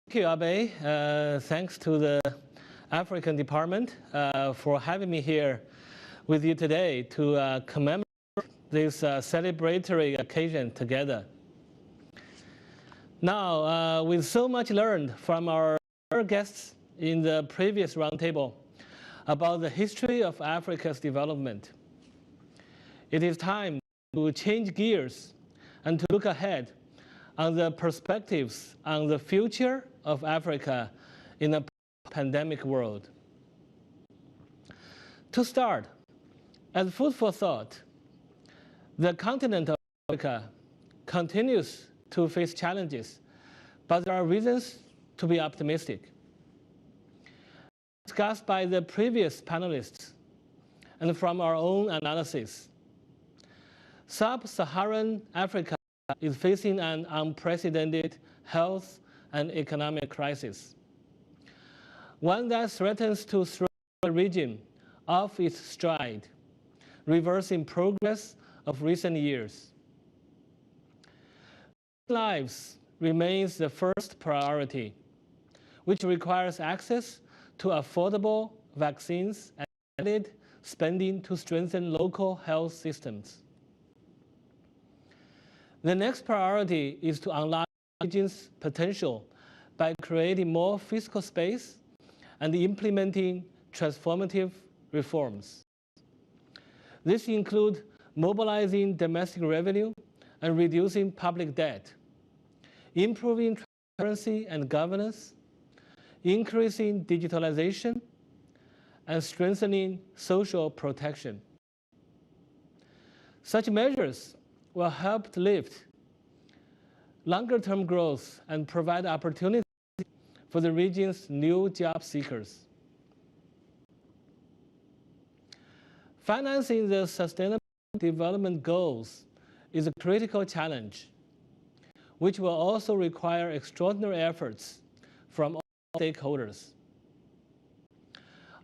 Thank you, Abe. Thanks to the African Department for having me here with you today to commemorate this celebratory occasion together. Now, with so much learned from our guests in the previous roundtable about the history of Africa's development, it is time to change gears and to look ahead on the perspectives on the future of Africa in a pandemic world. To start, as food for thought, the continent of Africa continues to face challenges, but there are reasons to be optimistic. Discussed by the previous panelists and from our own analysis, Sub-Saharan Africa is facing an unprecedented health and economic crisis, one that threatens to throw the region off its stride, reversing progress of recent years. Lives remains the first priority, which requires access to affordable vaccines and added spending to strengthen local health systems. The next priority is to unlock the region's potential by creating more fiscal space and implementing transformative reforms. This includes mobilizing domestic revenue and reducing public debt, improving transparency and governance, increasing digitalization, and strengthening social protection. Such measures will help to lift longer-term growth and provide opportunities for the region's new job seekers. Financing the sustainable development goals is a critical challenge, which will also require extraordinary efforts from all stakeholders.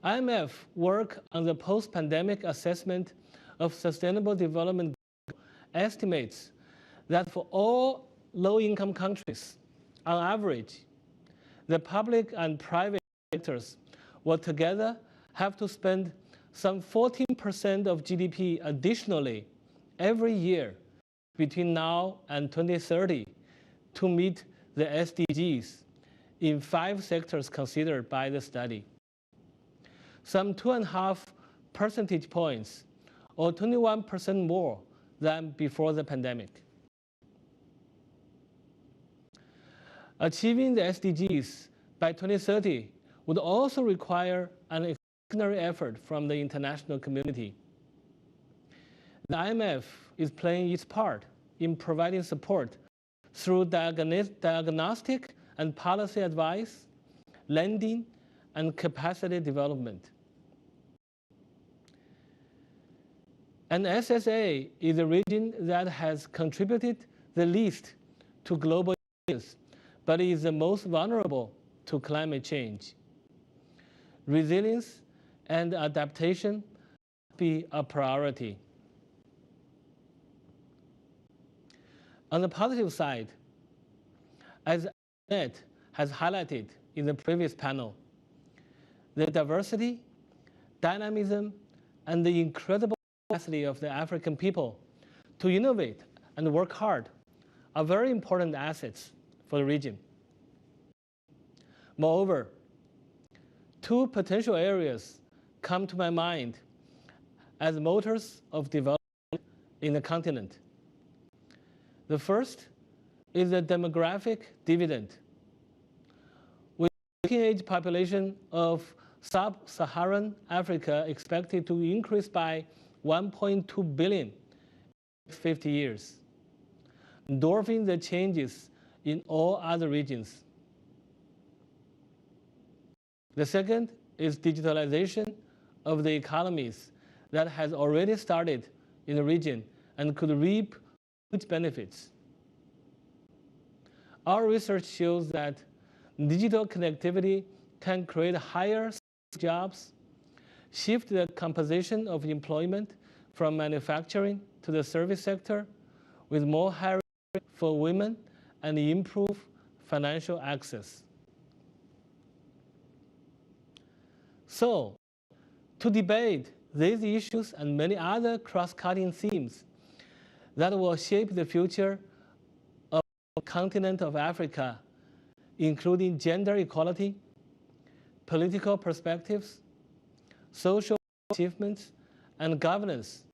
IMF work on the post-pandemic assessment of sustainable development estimates that for all low-income countries, on average, the public and private sectors will together have to spend some 14% of GDP additionally every year between now and 2030 to meet the SDGs in 5 sectors considered by the study. Some 2.5 percentage points, or 21% more than before the pandemic. Achieving the SDGs by 2030 would also require an extraordinary effort from the international community. The IMF is playing its part in providing support through diagnostic and policy advice, lending, and capacity development. And SSA is a region that has contributed the least to global issues, but is the most vulnerable to climate change. Resilience and adaptation must be a priority. On the positive side, as Annette has highlighted in the previous panel, the diversity, dynamism, and the incredible capacity of the African people to innovate and work hard are very important assets for the region. Moreover, 2 potential areas come to my mind as motors of development in the continent. The first is the demographic dividend. With the working age population of Sub-Saharan Africa expected to increase by 1.2 billion in 50 years, dwarfing the changes in all other regions. The second is digitalization of the economies that has already started in the region and could reap huge benefits. Our research shows that digital connectivity can create higher jobs, shift the composition of employment from manufacturing to the service sector with more hiring for women, and improve financial access. So, to debate these issues and many other cross-cutting themes that will shape the future of the continent of Africa, including gender equality, political perspectives, social achievements, and governance,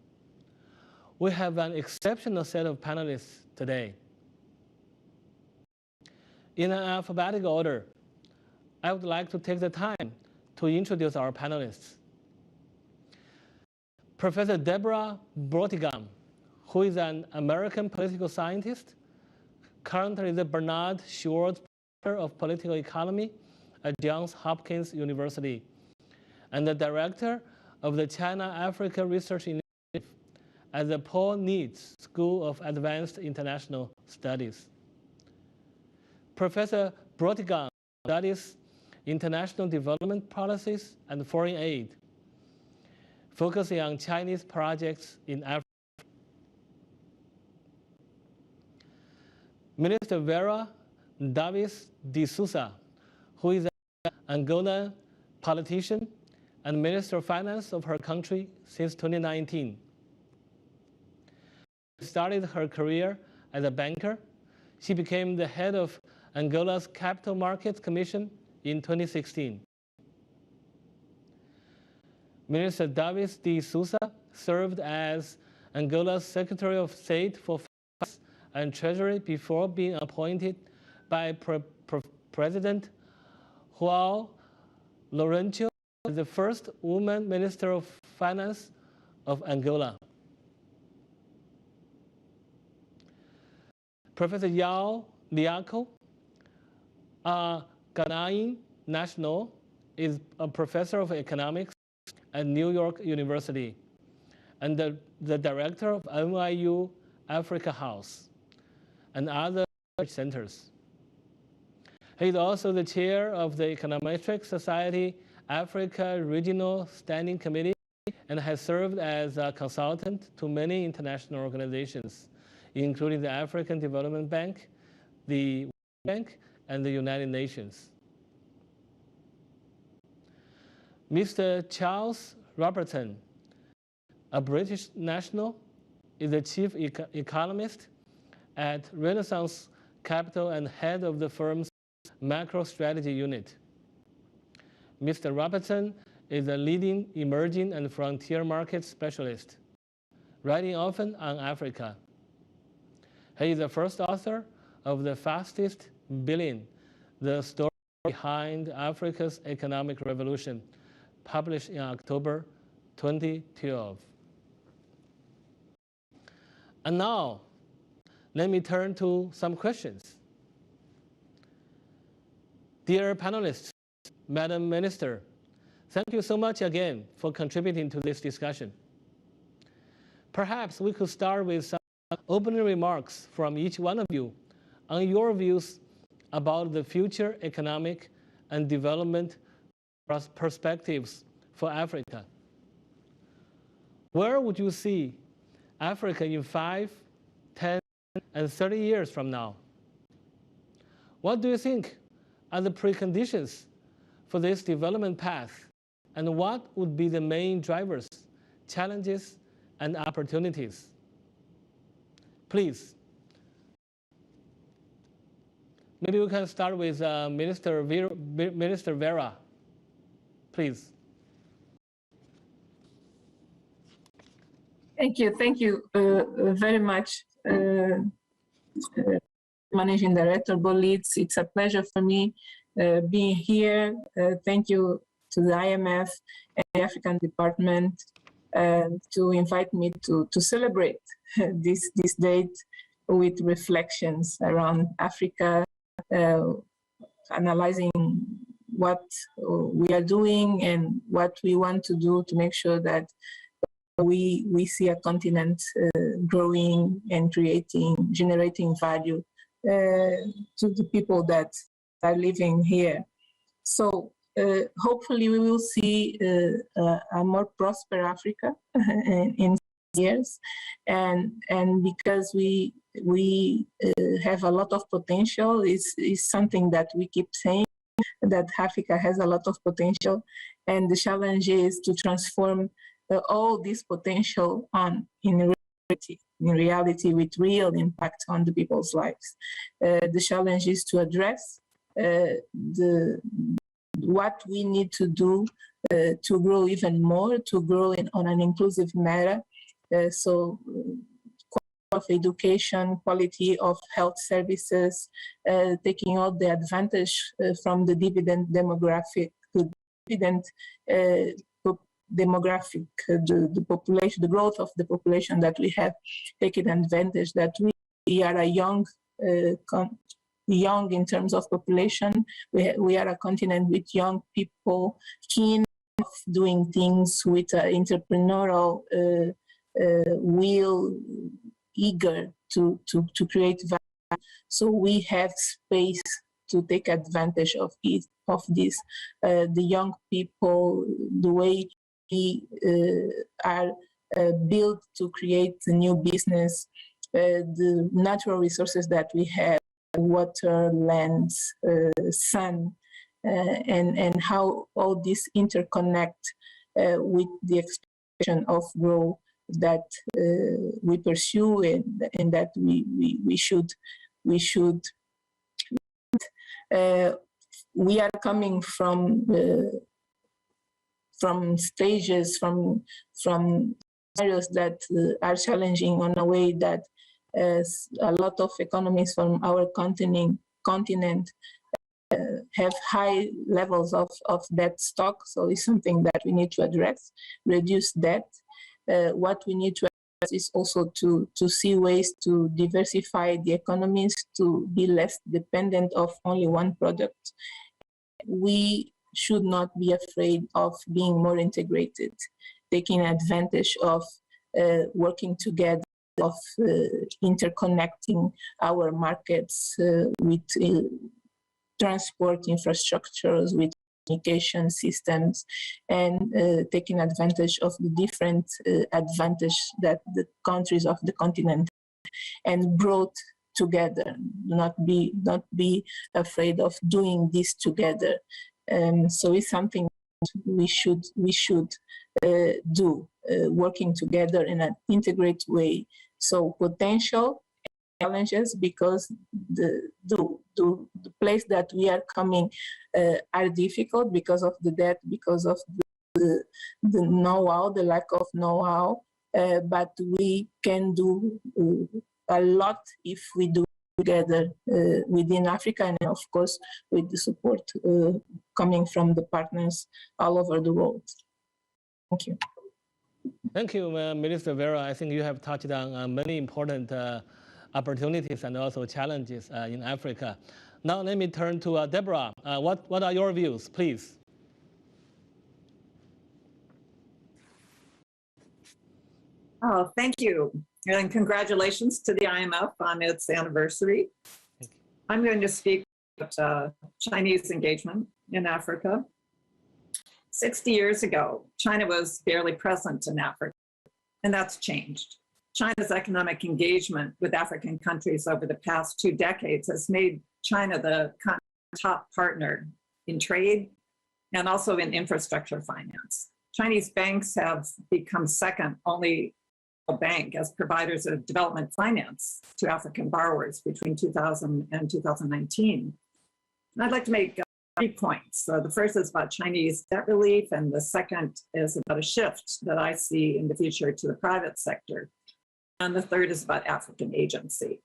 we have an exceptional set of panelists today. In an alphabetical order, I would like to take the time to introduce our panelists. Professor Deborah Broughtigam, who is an American political scientist, currently the Bernard Schwartz Professor of Political Economy at Johns Hopkins University, and the director of the China-Africa Research Initiative at the Paul Neitz School of Advanced International Studies. Professor Broughtigam studies international development policies and foreign aid, focusing on Chinese projects in Africa. Minister Vera Davis de Souza, who is an Angolan politician and Minister of Finance of her country since 2019. She started her career as a banker. She became the head of Angola's Capital Markets Commission in 2016. Minister Davis de Souza served as Angola's Secretary of State for Finance and Treasury before being appointed by President João Lourenço as the first woman Minister of Finance of Angola. Professor Yao Liako, a Ghanaian national, is a professor of economics at New York University and the director of NYU Africa House and other research centers. He is also the chair of the Econometric Society Africa Regional Standing Committee and has served as a consultant to many international organizations, including the African Development Bank, the World Bank, and the United Nations. Mr. Charles Robertson, a British national, is the chief economist at Renaissance Capital and head of the firm's macro strategy unit. Mr. Robertson is a leading emerging and frontier market specialist, writing often on Africa. He is the first author of The Fastest Billion, the story behind Africa's economic revolution, published in October 2012. And now, let me turn to some questions. Dear panelists, Madam Minister, thank you so much again for contributing to this discussion. Perhaps we could start with some opening remarks from each one of you on your views about the future economic and development perspectives for Africa. Where would you see Africa in 5, 10, and 30 years from now? What do you think are the preconditions for this development path, and what would be the main drivers, challenges, and opportunities? Please. Maybe we can start with Minister Vera. Please. Thank you very much, Managing Director Bolitz. It's a pleasure for me being here. Thank you to the IMF and the African Department to invite me to celebrate this date with reflections around Africa, analyzing what we are doing and what we want to do to make sure that we see a continent growing and generating value to the people that are living here. So hopefully we will see a more prosperous Africa in years, and because we have a lot of potential, is something that we keep saying, that Africa has a lot of potential, and the challenge is to transform all this potential in reality with real impact on the people's lives. The challenge is to address what we need to do to grow even more, to grow on an inclusive manner. So quality of education, quality of health services, taking all the advantage from the dividend demographic, demographic, the population, the growth of the population that we have taken advantage, that we are a young in terms of population. We are a continent with young people keen of doing things, with entrepreneurial will, eager to create value. So we have space to take advantage of this. The young people, the way we are built to create a new business, the natural resources that we have, water, lands, sun, and how all this interconnect with the expansion of growth that we pursue and that we should. We are coming from stages, from scenarios that are challenging on a way that a lot of economies from our continent have high levels of debt stock. So it's something that we need to address, reduce debt. What we need to address is also to see ways to diversify the economies, to be less dependent of only one product. We should not be afraid of being more integrated, taking advantage of working together, of interconnecting our markets with transport infrastructures, with communication systems, and taking advantage of the different advantage that the countries of the continent and growth together. Not be afraid of doing this together. So it's something we should do, working together in an integrated way. So potential challenges, because the place that we are coming are difficult because of the debt, because of the know-how, the lack of know-how, but we can do a lot if we do together within Africa, and of course with the support coming from the partners all over the world. Thank you. Thank you, Minister Vera. I think you have touched on many important opportunities and also challenges in Africa. Now let me turn to Deborah. What are your views, please? Oh, thank you. And congratulations to the IMF on its anniversary. I'm going to speak about Chinese engagement in Africa. 60 years ago, China was barely present in Africa, and that's changed. China's economic engagement with African countries over the past 2 decades has made China the top partner in trade and also in infrastructure finance. Chinese banks have become second only a bank as providers of development finance to African borrowers between 2000 and 2019. And I'd like to make 3 points. So the first is about Chinese debt relief, and the second is about a shift that I see in the future to the private sector. And the third is about African agency.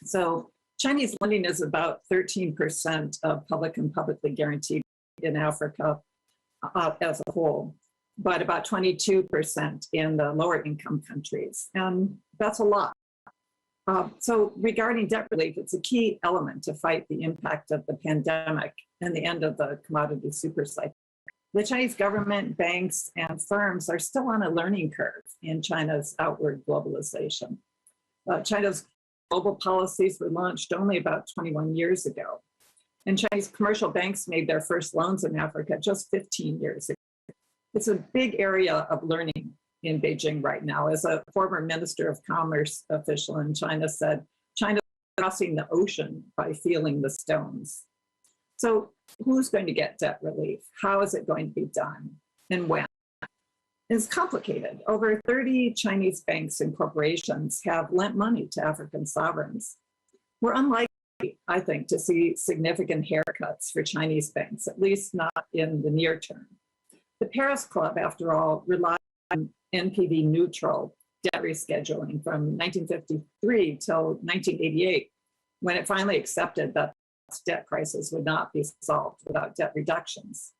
So Chinese lending is about 13% of public and publicly guaranteed in Africa as a whole, but about 22% in the lower income countries. And that's a lot. So regarding debt relief, it's a key element to fight the impact of the pandemic and the end of the commodity super cycle. The Chinese government, banks, and firms are still on a learning curve in China's outward globalization. China's global policies were launched only about 21 years ago. And Chinese commercial banks made their first loans in Africa just 15 years ago. It's a big area of learning in Beijing right now. As a former Minister of Commerce official in China said, China is crossing the ocean by feeling the stones. So Who's going to get debt relief? How is it going to be done? And when? It's complicated. Over 30 Chinese banks and corporations have lent money to African sovereigns. We're unlikely, I think, to see significant haircuts for Chinese banks, at least not in the near term. The Paris Club, after all, relied on NPV neutral debt rescheduling from 1953 till 1988, when it finally accepted that debt crisis would not be solved without debt reductions.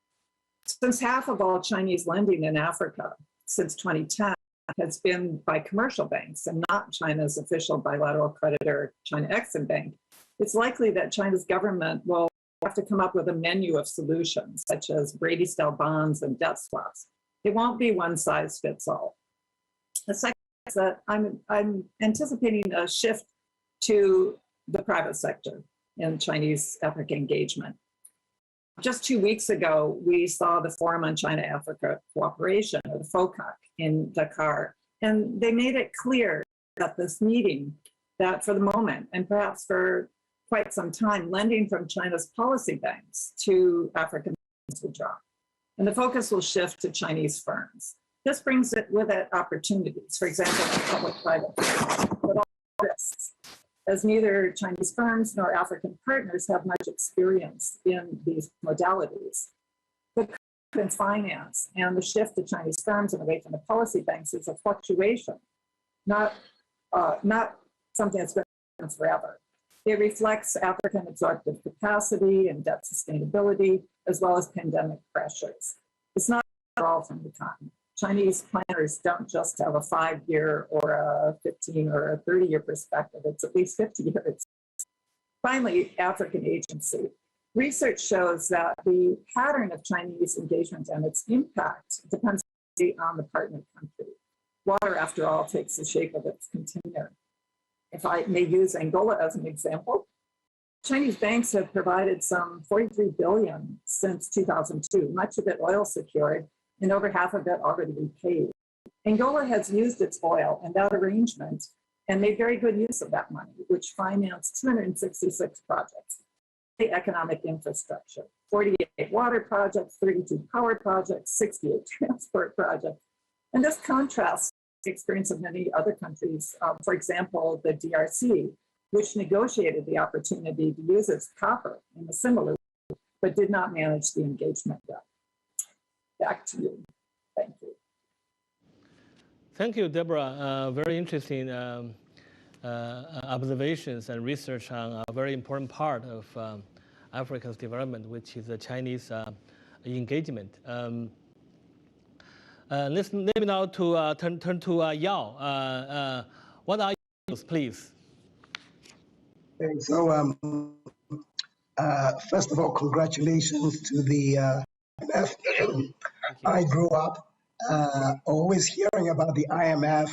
Since half of all Chinese lending in Africa since 2010 has been by commercial banks and not China's official bilateral creditor, China Exim Bank, it's likely that China's government will have to come up with a menu of solutions, such as Brady-style bonds and debt swaps. It won't be one size fits all. The second is that I'm anticipating a shift to the private sector in Chinese Africa engagement. Just 2 weeks ago, we saw the Forum on China-Africa Cooperation, or the FOCAC, in Dakar, and they made it clear at this meeting that for the moment, and perhaps for quite some time, lending from China's policy banks to African firms will drop. And the focus will shift to Chinese firms. This brings it with it opportunities, for example, public-private firms, but also risks, as neither Chinese firms nor African partners have much experience in these modalities. But in finance and the shift to Chinese firms and away from the policy banks is a fluctuation, not something that's going to happen forever. It reflects African absorptive capacity and debt sustainability, as well as pandemic pressures. It's not all from the time. Chinese planners don't just have a 5-year or a 15 or a 30-year perspective. It's at least 50 years. Finally, African agency. Research shows that the pattern of Chinese engagement and its impact depends on the partner country. Water, after all, takes the shape of its container. If I may use Angola as an example, Chinese banks have provided some 43 billion since 2002, much of it oil secured, and over half of it already repaid. Angola has used its oil and that arrangement and made very good use of that money, which financed 266 projects, the economic infrastructure, 48 water projects, 32 power projects, 68 transport projects. And this contrasts the experience of many other countries, for example, the DRC, which negotiated the opportunity to use its copper in a similar way, but did not manage the engagement yet. Back to you. Thank you. Thank you, Deborah. Very interesting observations and research on a very important part of Africa's development, which is the Chinese engagement. Let's maybe now to turn to Yao. What are your views, please? Okay, so first of all, congratulations to the IMF. I grew up always hearing about the IMF.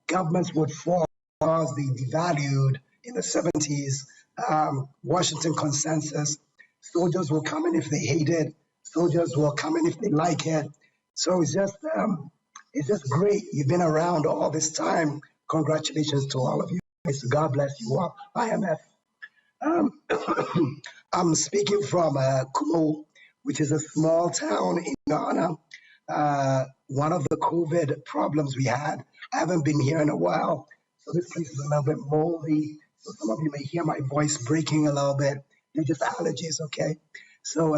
Governments would fall because they devalued in the 70s. Washington Consensus. Soldiers will come in if they hate it. Soldiers will come in if they like it. So it's just great. You've been around all this time. Congratulations to all of you. So God bless you all. IMF. I'm speaking from Kumo, which is a small town in Ghana. One of the COVID problems we had, I haven't been here in a while, so this place is a little bit moldy. So some of you may hear my voice breaking a little bit. They're just allergies, okay? So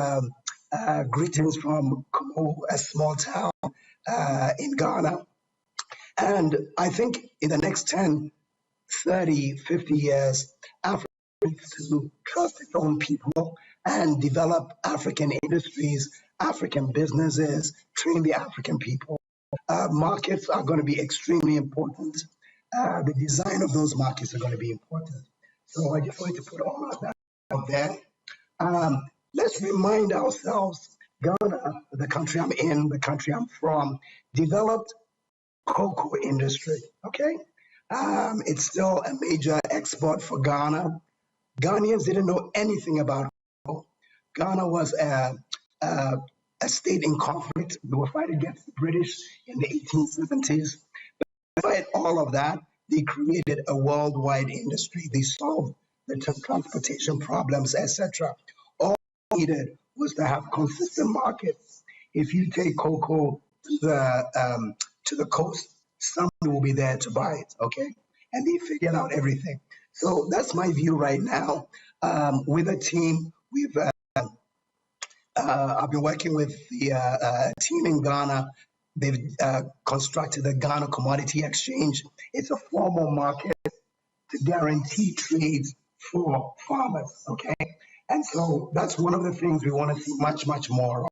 greetings from Kumo, a small town in Ghana. And I think in the next 10, 30, 50 years, Africa needs to trust its own people and develop African industries, African businesses, train the African people. Markets are going to be extremely important. The design of those markets are going to be important. So I just wanted to put all of that out there. Let's remind ourselves, Ghana, the country I'm in, the country I'm from, developed cocoa industry, okay? It's still a major export for Ghana. Ghanaians didn't know anything about cocoa. Ghana was a state in conflict. We were fighting against the British in the 1870s. Despite all of that, they created a worldwide industry. They solved the transportation problems, etc. All needed was to have consistent markets. If you take cocoa to the coast, somebody will be there to buy it, okay? And they figured out everything. So that's my view right now. With a team, I've been working with the team in Ghana. They've constructed the Ghana Commodity Exchange. It's a formal market to guarantee trades for farmers, okay? And so that's one of the things we want to see much, much more of.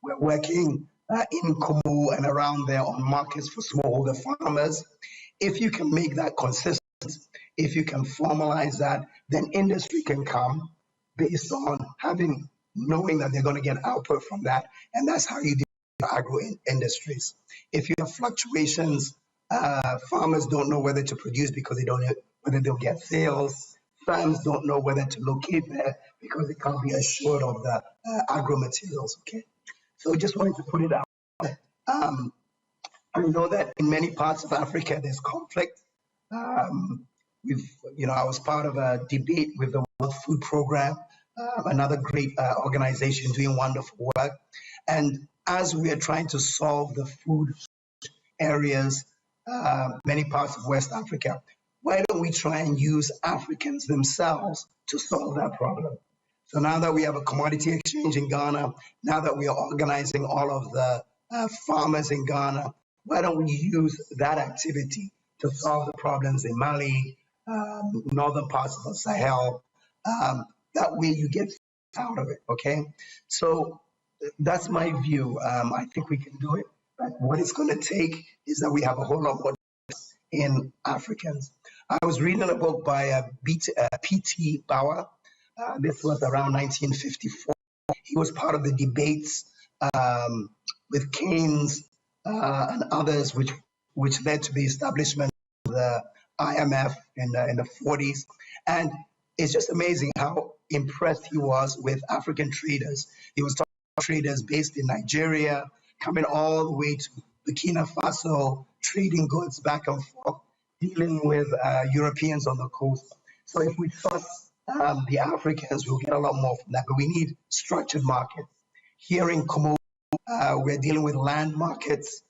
We're working in Kumu and around there on markets for smallholder farmers. If you can make that consistent, if you can formalize that, then industry can come based on knowing that they're going to get output from that. And that's how you do agro industries. If you have fluctuations, farmers don't know whether to produce because they don't know whether they'll get sales. Farms don't know whether to locate there because they can't be assured of the agro materials, okay? So just wanted to put it out. I know that in many parts of Africa, there's conflict. I was part of a debate with the World Food Program, another great organization doing wonderful work. And as we are trying to solve the food areas, many parts of West Africa, why don't we try and use Africans themselves to solve that problem? So now that we have a commodity exchange in Ghana, now that we are organizing all of the farmers in Ghana, why don't we use that activity to solve the problems in Mali, northern parts of the Sahel? That way you get out of it, okay? So that's my view. I think we can do it, but what it's going to take is that we have a whole lot more in Africans. I was reading a book by P.T. Bauer. This was around 1954. He was part of the debates with Keynes and others, which led to the establishment of the IMF in the 40s. And it's just amazing how impressed he was with African traders. He was talking about traders based in Nigeria, coming all the way to Burkina Faso, trading goods back and forth, dealing with Europeans on the coast. So if we trust the Africans, we'll get a lot more from that. But we need structured markets. Here in Kumu, we're dealing with land markets.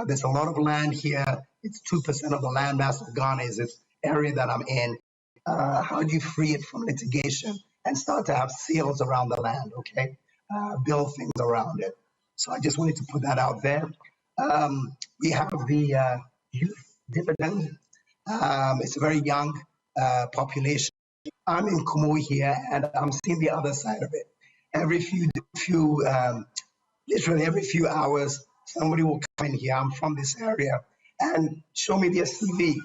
There's a lot of land here. It's 2% of the land mass of Ghana is this area that I'm in. How do you free it from litigation and start to have sales around the land, okay? Build things around it. So I just wanted to put that out there. We have the youth dividend. It's a very young population. I'm in Kumu here, and I'm seeing the other side of it. Literally every few hours, somebody will come in here. I'm from this area, and show me their CV.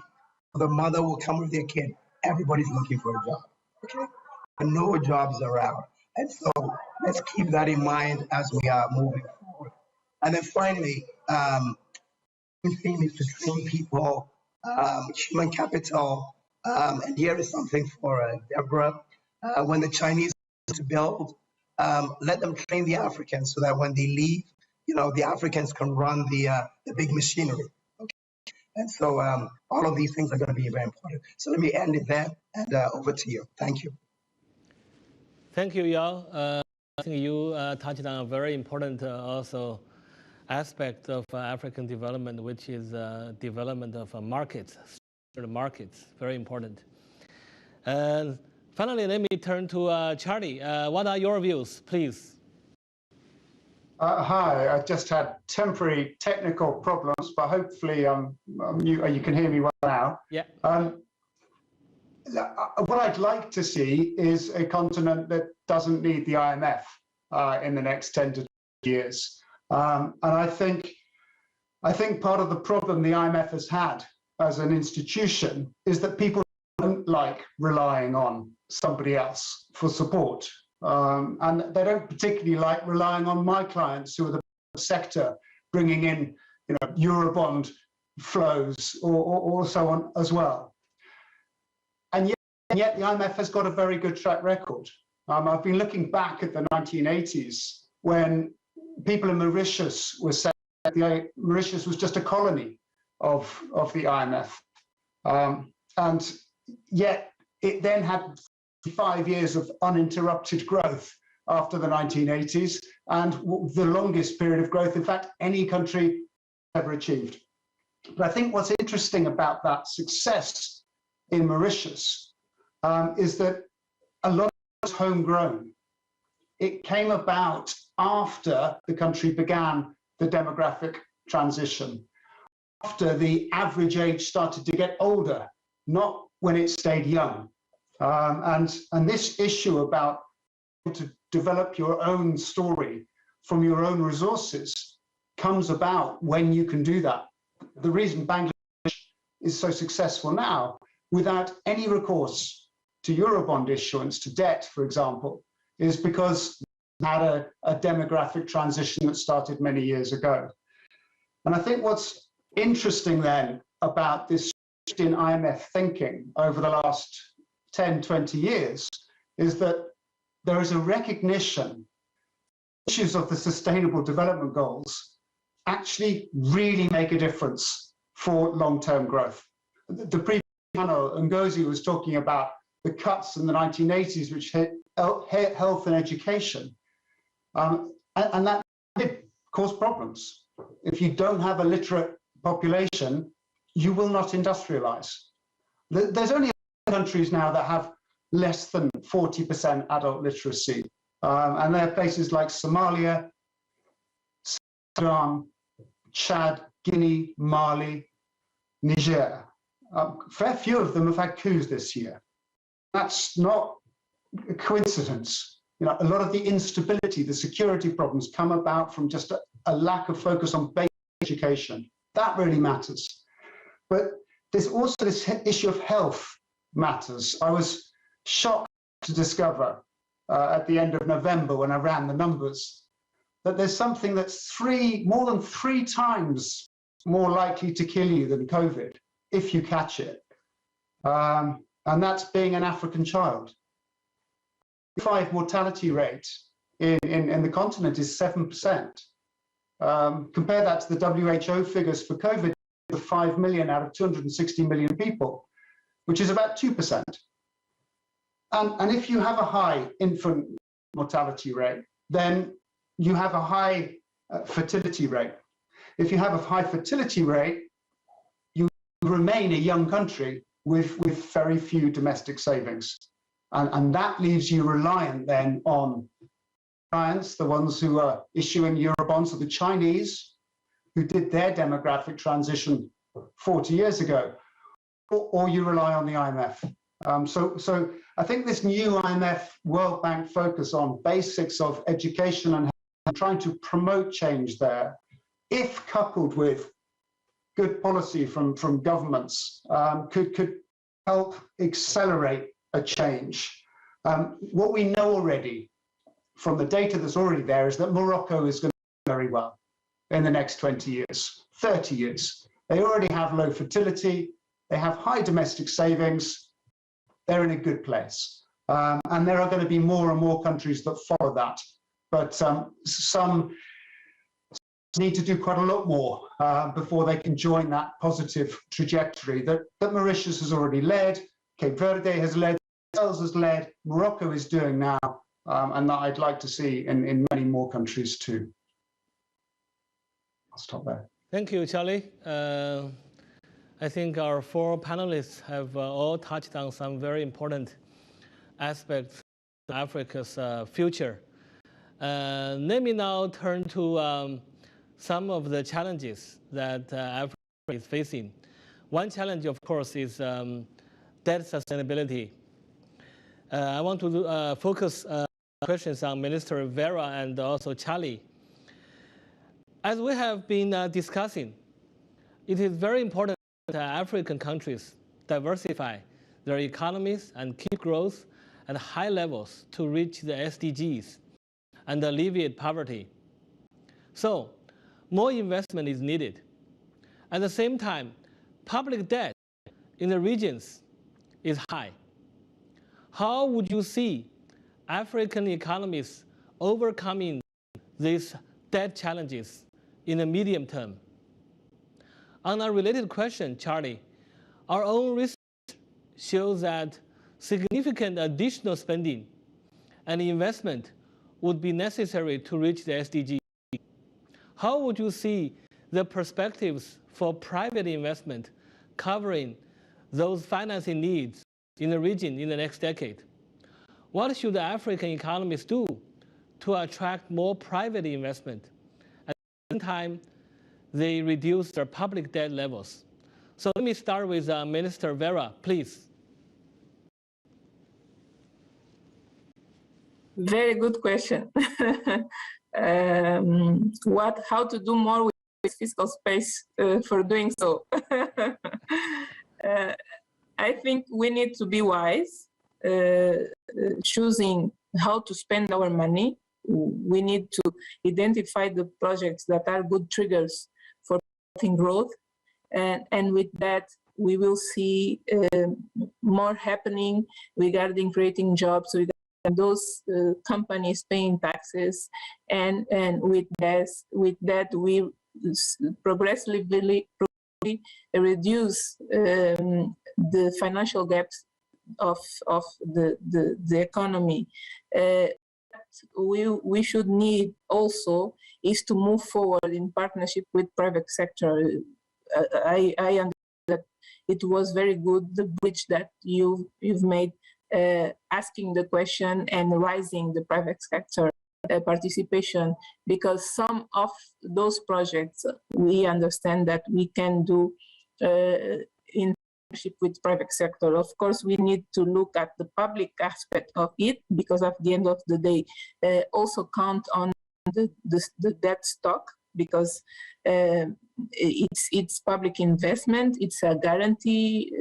The mother will come with their kid. Everybody's looking for a job, okay? And no jobs around. And so let's keep that in mind as we are moving forward. And then finally, the theme is to train people, human capital. And here is something for Deborah. When the Chinese to build, let them train the Africans so that when they leave, the Africans can run the big machinery. Okay? And so all of these things are going to be very important. So let me end it there, and over to you. Thank you. Thank you, Yao. I think you touched on a very important also aspect of African development, which is development of markets, very important. And finally, let me turn to Charlie. What are your views, please? Hi, I just had temporary technical problems, but hopefully you can hear me well now. Yeah. What I'd like to see is a continent that doesn't need the IMF in the next 10 to 20 years. And I think part of the problem the IMF has had as an institution is that people don't like relying on somebody else for support. And they don't particularly like relying on my clients who are the sector, bringing in Eurobond flows or so on as well. And yet the IMF has got a very good track record. I've been looking back at the 1980s when people in Mauritius were saying that Mauritius was just a colony of the IMF. And yet it then had 5 years of uninterrupted growth after the 1980s and the longest period of growth, in fact, any country ever achieved. But I think what's interesting about that success in Mauritius is that a lot of it was homegrown. It came about after the country began the demographic transition, after the average age started to get older, not when it stayed young. And this issue about to develop your own story from your own resources comes about when you can do that. The reason Bangladesh is so successful now, without any recourse to Eurobond issuance, to debt, for example, is because it had a demographic transition that started many years ago. And I think what's interesting then about this shift in IMF thinking over the last 10, 20 years is that there is a recognition issues of the Sustainable Development Goals actually really make a difference for long-term growth. The previous panel, Ngozi was talking about the cuts in the 1980s, which hit health and education. And that did cause problems. If you don't have a literate population, you will not industrialize. There's only countries now that have less than 40% adult literacy. And there are places like Somalia, Sudan, Chad, Guinea, Mali, Niger. Fair few of them have had coups this year. That's not a coincidence. You know, a lot of the instability, the security problems come about from just a lack of focus on basic education. That really matters. But there's also this issue of health matters. I was shocked to discover at the end of November when I ran the numbers that there's something that's more than three times more likely to kill you than COVID if you catch it. And that's being an African child. The mortality rate in the continent is 7%. Compare that to the WHO figures for COVID, the 5 million out of 260 million people, which is about 2%. And if you have a high infant mortality rate, then you have a high fertility rate. If you have a high fertility rate, you remain a young country with very few domestic savings. And that leaves you reliant then on clients, the ones who are issuing Eurobonds, or the Chinese, who did their demographic transition 40 years ago, or you rely on the IMF. So I think this new IMF World Bank focus on basics of education and trying to promote change there, if coupled with good policy from governments, could help accelerate a change. What we know already from the data that's already there is that Morocco is going to do very well in the next 20 years, 30 years. They already have low fertility, they have high domestic savings, they're in a good place. And there are going to be more and more countries that follow that. But some need to do quite a lot more before they can join that positive trajectory that Mauritius has already led, Cape Verde has led, Seychelles has led, Morocco is doing now, and that I'd like to see in many more countries too. I'll stop there. Thank you, Charlie. I think our four panelists have all touched on some very important aspects of Africa's future. Let me now turn to some of the challenges that Africa is facing. One challenge, of course, is debt sustainability. I want to focus questions on Minister Vera and also Charlie. As we have been discussing, it is very important that African countries diversify their economies and keep growth at high levels to reach the SDGs and alleviate poverty. So, more investment is needed. At the same time, public debt in the regions is high. How would you see African economies overcoming these debt challenges in the medium term? On a related question, Charlie, our own research shows that significant additional spending and investment would be necessary to reach the SDGs? How would you see the perspectives for private investment covering those financing needs in the region in the next decade? What should the African economies do to attract more private investment? At the same time, they reduce their public debt levels. So let me start with Minister Vera, please. Very good question. How to do more with fiscal space for doing so? I think we need to be wise, choosing how to spend our money. We need to identify the projects that are good triggers for growth, and with that, we will see more happening regarding creating jobs, regarding those companies paying taxes, and with that we progressively reduce the financial gaps of the economy. We should need also is to move forward in partnership with private sector. I understand that it was very good, the bridge that you've made, asking the question and raising the private sector participation, because some of those projects we understand that we can do in partnership with private sector. Of course, we need to look at the public aspect of it, because at the end of the day, also count on the debt stock, because it's public investment, it's a guarantee,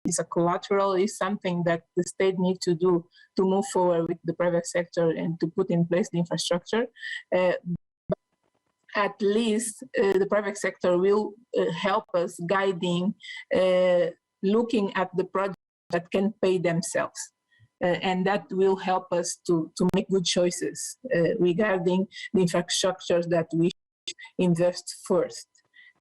it's a collateral, is something that the state needs to do to move forward with the private sector and to put in place the infrastructure. At least the private sector will help us guiding, looking at the projects that can pay themselves. And that will help us to make good choices regarding the infrastructures that we invest first.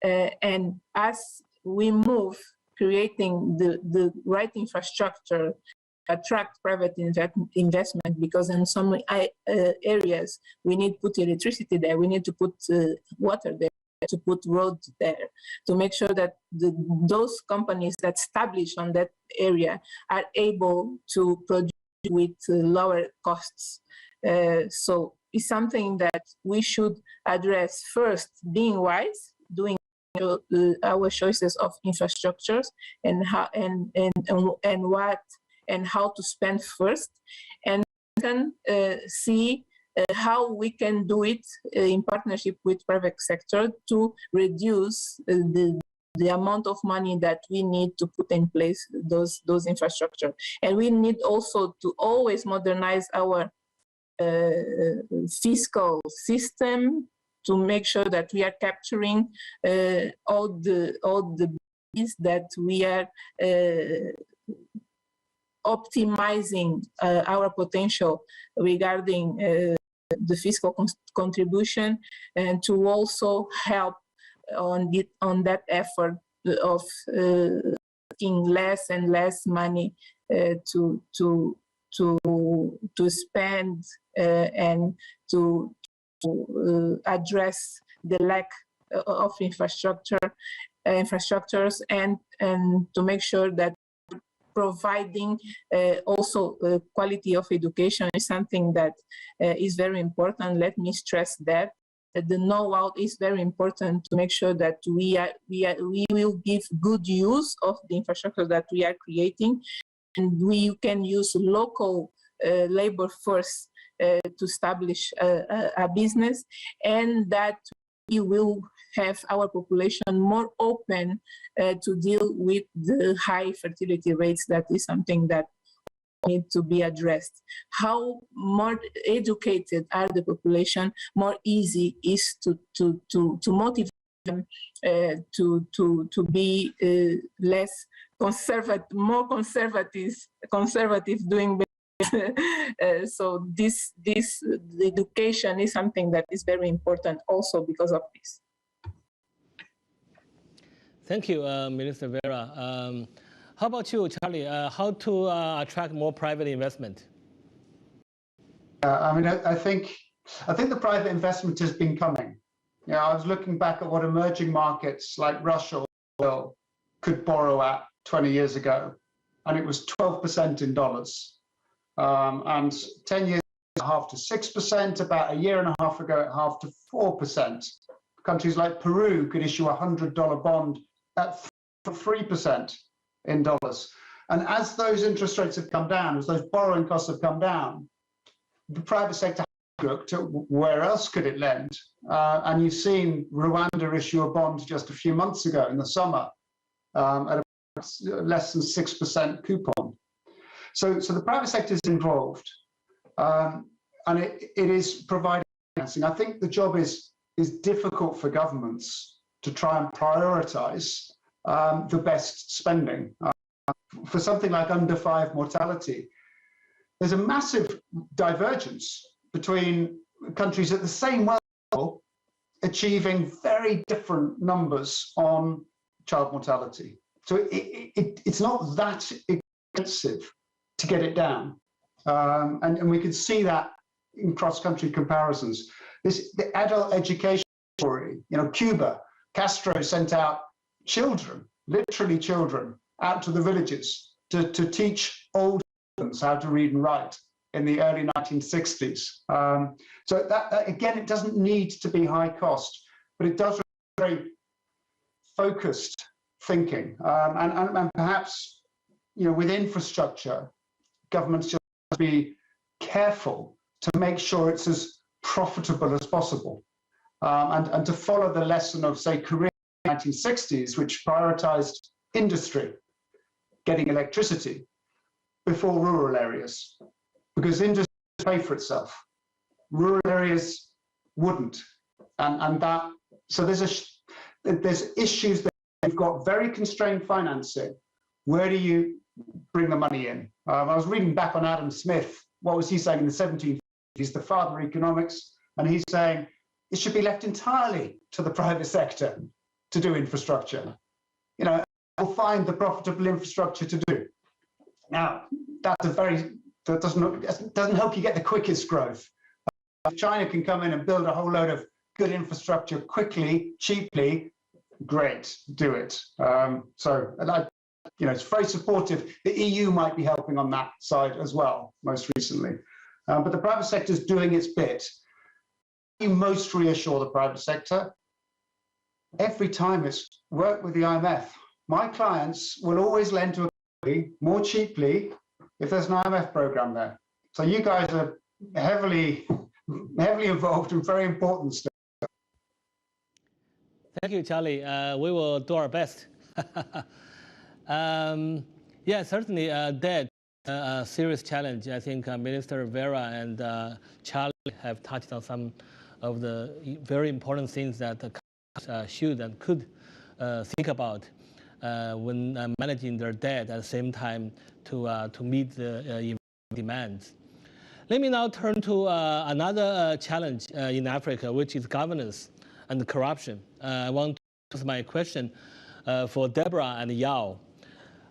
And as we move creating the right infrastructure, attract private investment, because in some areas we need to put electricity there, we need to put water there, to put roads there, to make sure that those companies that establish on that area are able to produce with lower costs. So it's something that we should address first, being wise, doing our choices of infrastructures and how and how to spend first, and then see how we can do it in partnership with private sector to reduce the amount of money that we need to put in place those infrastructure. And we need also to always modernize our fiscal system to make sure that we are capturing all the things that we are optimizing our potential regarding the fiscal contribution, and to also help on that effort of taking less and less money to spend and to address the lack of infrastructures, and to make sure that providing also quality of education is something that is very important. Let me stress that the know-how is very important to make sure that we will give good use of the infrastructure that we are creating, and we can use local labor force to establish a business, and that we will have our population more open to deal with the high fertility rates. That is something that need to be addressed. How more educated are the population, more easy is to motivate them to be less conservative, more conservative doing. So this the education is something that is very important also because of this. Thank you, Minister Vera. How about you, Charlie? How to attract more private investment? I mean, I think the private investment has been coming. You know, I was looking back at what emerging markets like Russia or Brazil could borrow at 20 years ago, and it was 12% in dollars. And 10 years ago, half to 6%, about a year and a half ago, half to 4%. Countries like Peru could issue a $100 bond at 3% in dollars. And as those interest rates have come down, as those borrowing costs have come down, the private sector has looked at where else could it lend. And you've seen Rwanda issue a bond just a few months ago in the summer at a less than 6% coupon. So the private sector is involved, and it is providing financing. I think the job is difficult for governments to try and prioritize the best spending. For something like under 5 mortality, there's a massive divergence between countries at the same level achieving very different numbers on child mortality. So it's not that expensive to get it down. And we can see that in cross-country comparisons. The adult education story, you know, Cuba, Castro sent out children, literally children, out to the villages to teach old infants how to read and write in the early 1960s. So that again, it doesn't need to be high cost, but it does very focused thinking. And perhaps, you know, with infrastructure, governments just have to be careful to make sure it's as profitable as possible. And to follow the lesson of, say, Korea in the 1960s, which prioritized industry, getting electricity before rural areas, because industry pay for itself. Rural areas wouldn't. And that, so there's issues that you've got very constrained financing. Where do you bring the money in? I was reading back on Adam Smith. What was he saying in the 1750s? He's the father of economics, and he's saying it should be left entirely to the private sector to do infrastructure. You know, we'll find the profitable infrastructure to do. Now, that doesn't help you get the quickest growth. If China can come in and build a whole load of good infrastructure quickly, cheaply, great, do it. So, you know, it's very supportive. The EU might be helping on that side as well, most recently. But the private sector is doing its bit. You most reassure the private sector. Every time it's worked with the IMF, my clients will always lend to a country more cheaply if there's an IMF program there. So you guys are heavily involved in very important stuff. Thank you, Charlie. We will do our best. Yeah, certainly debt, a serious challenge. I think Minister Vera and Charlie have touched on some of the very important things that the countries should and could think about when managing their debt at the same time to meet the demands. Let me now turn to another challenge in Africa, which is governance and corruption. I want to ask my question for Deborah and Yao.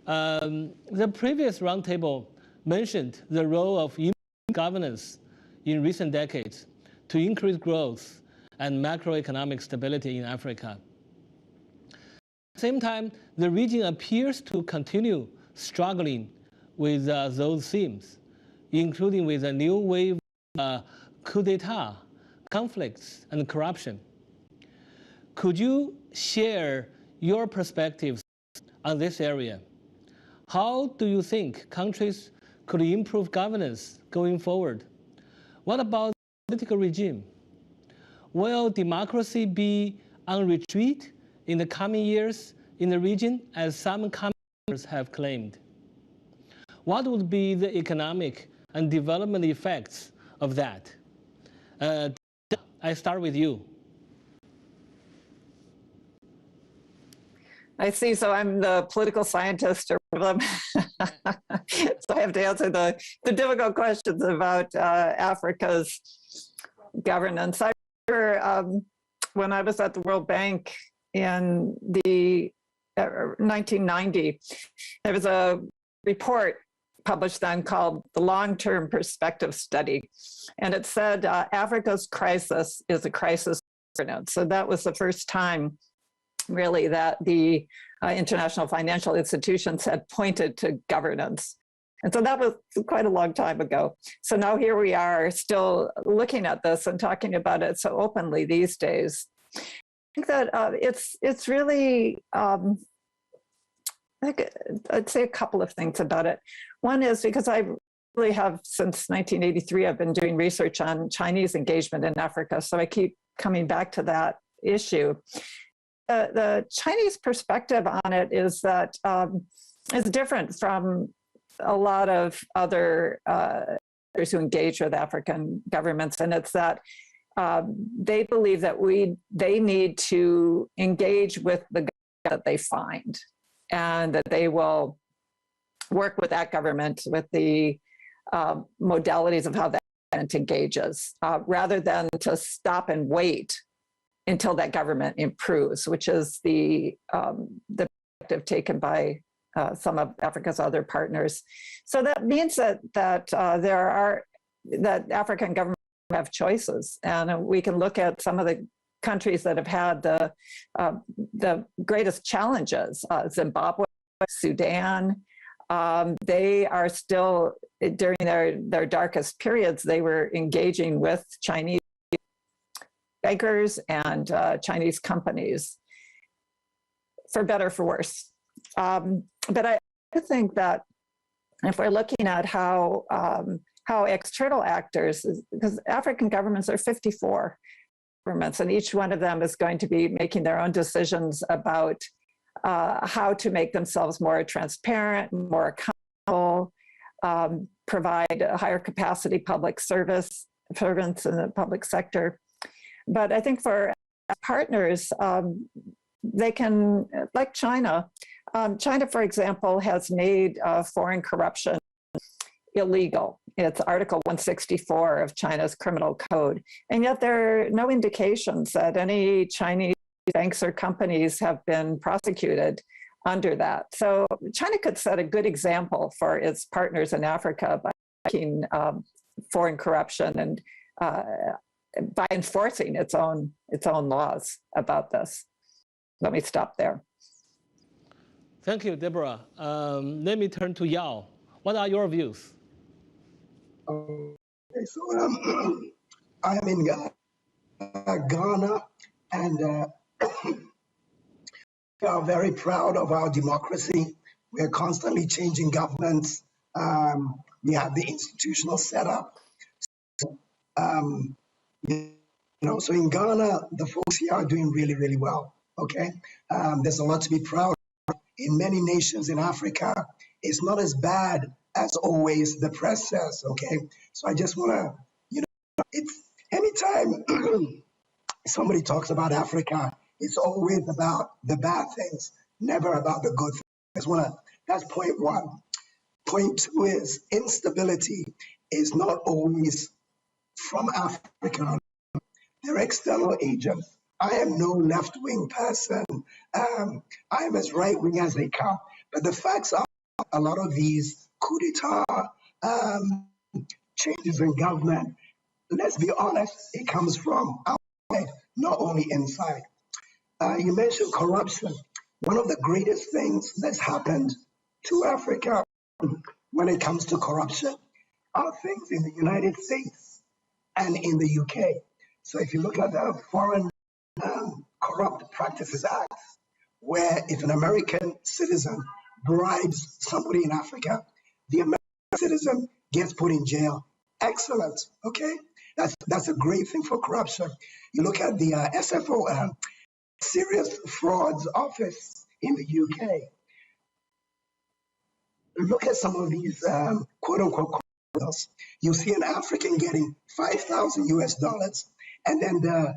The previous roundtable mentioned the role of governance in recent decades to increase growth and macroeconomic stability in Africa. At the same time, the region appears to continue struggling with those themes, including with a new wave of coup d'etat, conflicts, and corruption. Could you share your perspectives on this area? How do you think countries could improve governance going forward? What about the political regime? Will democracy be on retreat in the coming years in the region, as some commentators have claimed? What would be the economic and development effects of that? I start with you. I see. So I'm the political scientist, or so I have to answer the difficult questions about Africa's governance. I remember when I was at the World Bank in the 1990, there was a report published then called the Long-Term Perspective Study. And it said Africa's crisis is a crisis of governance. So that was the first time really that the international financial institutions had pointed to governance. And so that was quite a long time ago. So now here we are still looking at this and talking about it so openly these days. I think that it's really, I'd say a couple of things about it. One is because I really have, since 1983, I've been doing research on Chinese engagement in Africa. So I keep coming back to that issue. The Chinese perspective on it is that it's different from a lot of other who engage with African governments, and it's that they believe that they need to engage with the government that they find, and that they will work with that government with the modalities of how that government engages, rather than to stop and wait until that government improves, which is the perspective taken by some of Africa's other partners. So that means that African governments have choices, and we can look at some of the countries that have had the greatest challenges. Zimbabwe, Sudan. They are still, during their darkest periods, they were engaging with Chinese bankers and Chinese companies, for better or for worse. But I think that if we're looking at how external actors, because African governments are 54 governments, and each one of them is going to be making their own decisions about how to make themselves more transparent, more accountable, provide a higher capacity public servants in the public sector. But I think for partners, they can, like China, China, for example, has made foreign corruption illegal. It's Article 164 of China's criminal code. And yet there are no indications that any Chinese banks or companies have been prosecuted under that. So China could set a good example for its partners in Africa by making foreign corruption and by enforcing its own laws about this. Let me stop there. Thank you, Deborah. Let me turn to Yao. What are your views? Okay, so I'm in Ghana, and we are very proud of our democracy. We are constantly changing governments. We have the institutional setup. So in Ghana, the folks here are doing really, really well. Okay, there's a lot to be proud of. In many nations in Africa, it's not as bad as always the press says. Okay, so I just want to, it's anytime somebody talks about Africa, it's always about the bad things, never about the good things. That's point one. Point two is instability is not always from Africa. They're external agents. I am no left-wing person. I am as right-wing as they come. But the facts are a lot of these coup d'etat, changes in government, let's be honest, it comes from outside, not only inside. You mentioned corruption. One of the greatest things that's happened to Africa when it comes to corruption are things in the United States and in the UK. So if you look at the Foreign Corrupt Practices Act, where if an American citizen bribes somebody in Africa, the American citizen gets put in jail. Excellent, okay? That's a great thing for corruption. You look at the SFO, Serious Frauds Office in the UK. Look at some of these quote-unquote criminals. You see an African getting $5,000 US, and then the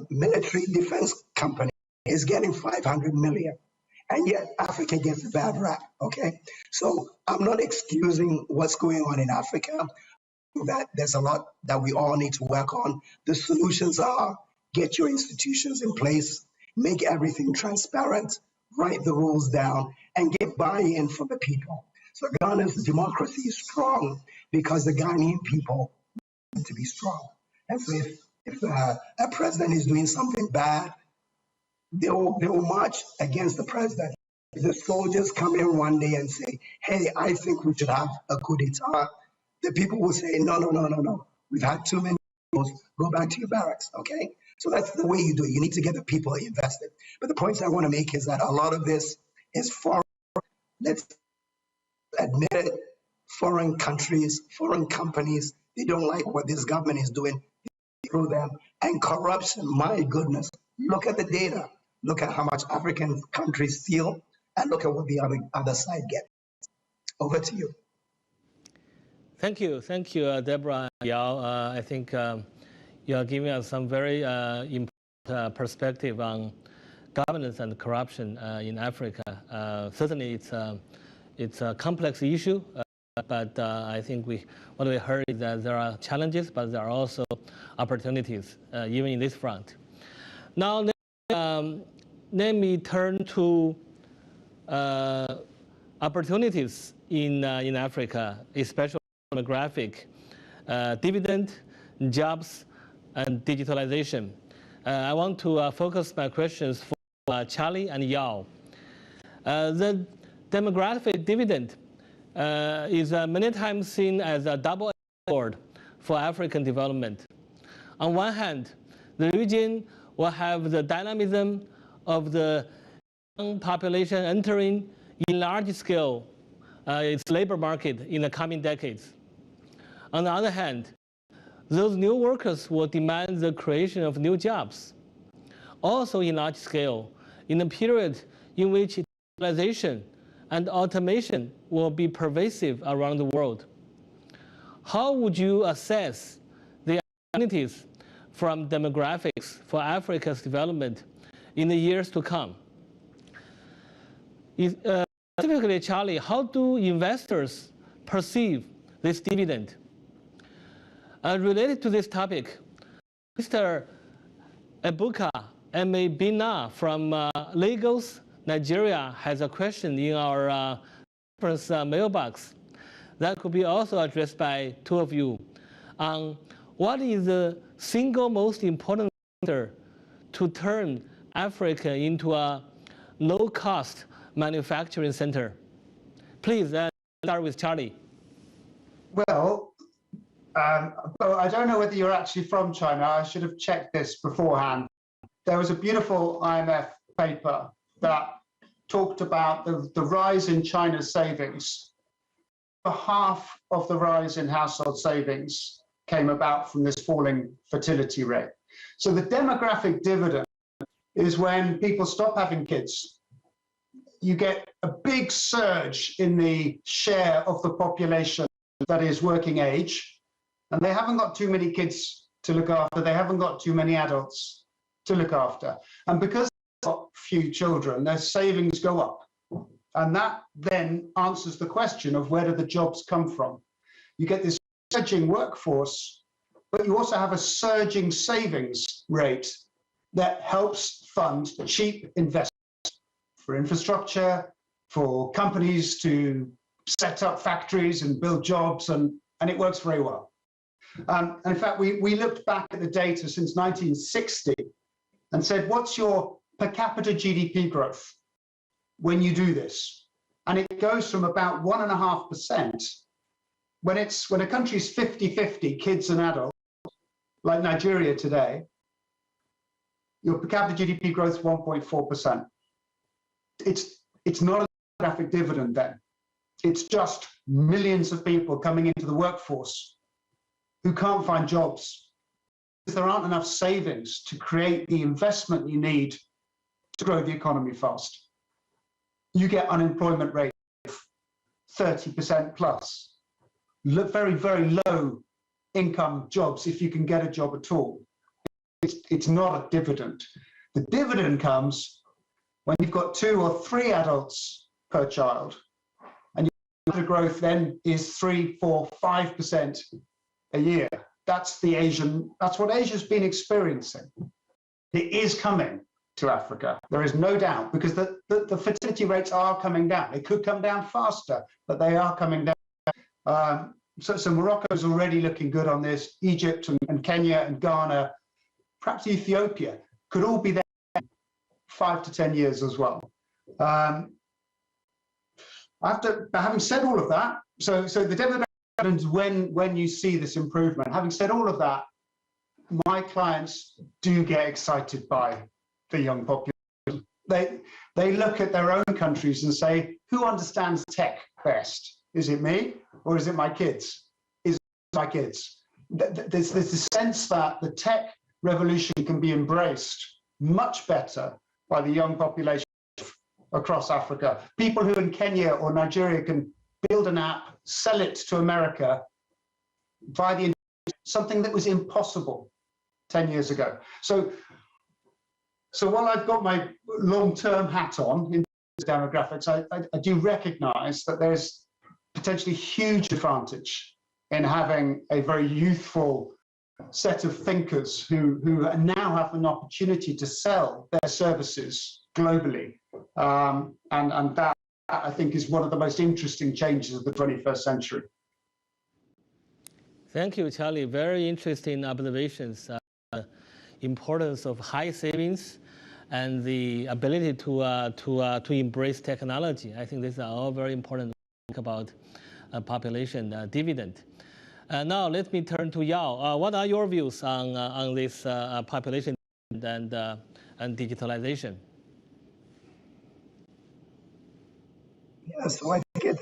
military defense company is getting 500 million. And yet Africa gets a bad rap, okay? So I'm not excusing what's going on in Africa. That there's a lot that we all need to work on. The solutions are get your institutions in place, make everything transparent, write the rules down, and get buy-in from the people. So Ghana's democracy is strong because the Ghanaian people want to be strong. And so if a president is doing something bad, they will march against the president. If the soldiers come in one day and say, hey, I think we should have a coup d'etat, the people will say, no. We've had too many wars. Go back to your barracks, okay? So that's the way you do it. You need to get the people invested. But the points I want to make is that a lot of this is foreign. Let's admit it. Foreign countries, foreign companies, they don't like what this government is doing through them. And corruption, my goodness, look at the data. Look at how much African countries steal and look at what the other side gets. Over to you. Thank you, Deborah and Yao. I think you are giving us some very important perspective on governance and corruption in Africa. Certainly, it's a complex issue, but I think what we heard is that there are challenges, but there are also opportunities, even in this front. Now, let me turn to opportunities in Africa, especially demographic, dividend, jobs, and digitalization. I want to focus my questions for Charlie and Yao. The demographic dividend is many times seen as a double-edged sword for African development. On one hand, the region will have the dynamism of the young population entering in large scale its labor market in the coming decades. On the other hand, those new workers will demand the creation of new jobs, also in large scale, in a period in which digitalization and automation will be pervasive around the world. How would you assess the opportunities from demographics for Africa's development in the years to come? Specifically, Charlie, how do investors perceive this dividend? Related to this topic, Mr. Ebuka M.A. from Lagos, Nigeria, has a question in our conference mailbox that could be also addressed by two of you. What is the single most important factor to turn Africa into a low-cost manufacturing center? Please start with Charlie. Well, I don't know whether you're actually from China. I should have checked this beforehand. There was a beautiful IMF paper that talked about the rise in China's savings. Half of the rise in household savings came about from this falling fertility rate. So the demographic dividend is when people stop having kids. You get a big surge in the share of the population that is working age, and they haven't got too many kids to look after. They haven't got too many adults to look after. And because they've got few children, their savings go up. And that then answers the question of where do the jobs come from? You get this surging workforce, but you also have a surging savings rate that helps fund cheap investment for infrastructure, for companies to set up factories and build jobs, and it works very well. And in fact, we looked back at the data since 1960 and said, what's your per capita GDP growth when you do this? And it goes from about 1.5%. When a country's 50-50, kids and adults, like Nigeria today, your per capita GDP growth is 1.4%. It's not a demographic dividend then. It's just millions of people coming into the workforce who can't find jobs because there aren't enough savings to create the investment you need to grow the economy fast. You get unemployment rate of 30% plus. Very, very low income jobs if you can get a job at all. It's not a dividend. The dividend comes when you've got 2 or 3 adults per child, and your growth then is 3, 4, 5% a year. That's what Asia's been experiencing. It is coming to Africa. There is no doubt, because the fertility rates are coming down. They could come down faster, but they are coming down. So Morocco is already looking good on this. Egypt and Kenya and Ghana, perhaps Ethiopia, could all be there in 5 to 10 years as well. Having said all of that, so the development happens when you see this improvement. Having said all of that, my clients do get excited by the young population. They look at their own countries and say, who understands tech best? Is it me or is it my kids? Is it my kids? There's this sense that the tech revolution can be embraced much better by the young population across Africa. People who in Kenya or Nigeria can build an app, sell it to America via the internet, something that was impossible 10 years ago. So while I've got my long-term hat on in demographics, I do recognize that there's potentially huge advantage in having a very youthful set of thinkers who now have an opportunity to sell their services globally. And that, I think, is one of the most interesting changes of the 21st century. Thank you, Charlie. Very interesting observations. Importance of high savings and the ability to embrace technology. I think these are all very important to think about population dividend. Now let me turn to Yao. What are your views on this population and digitalization? Yeah, so I think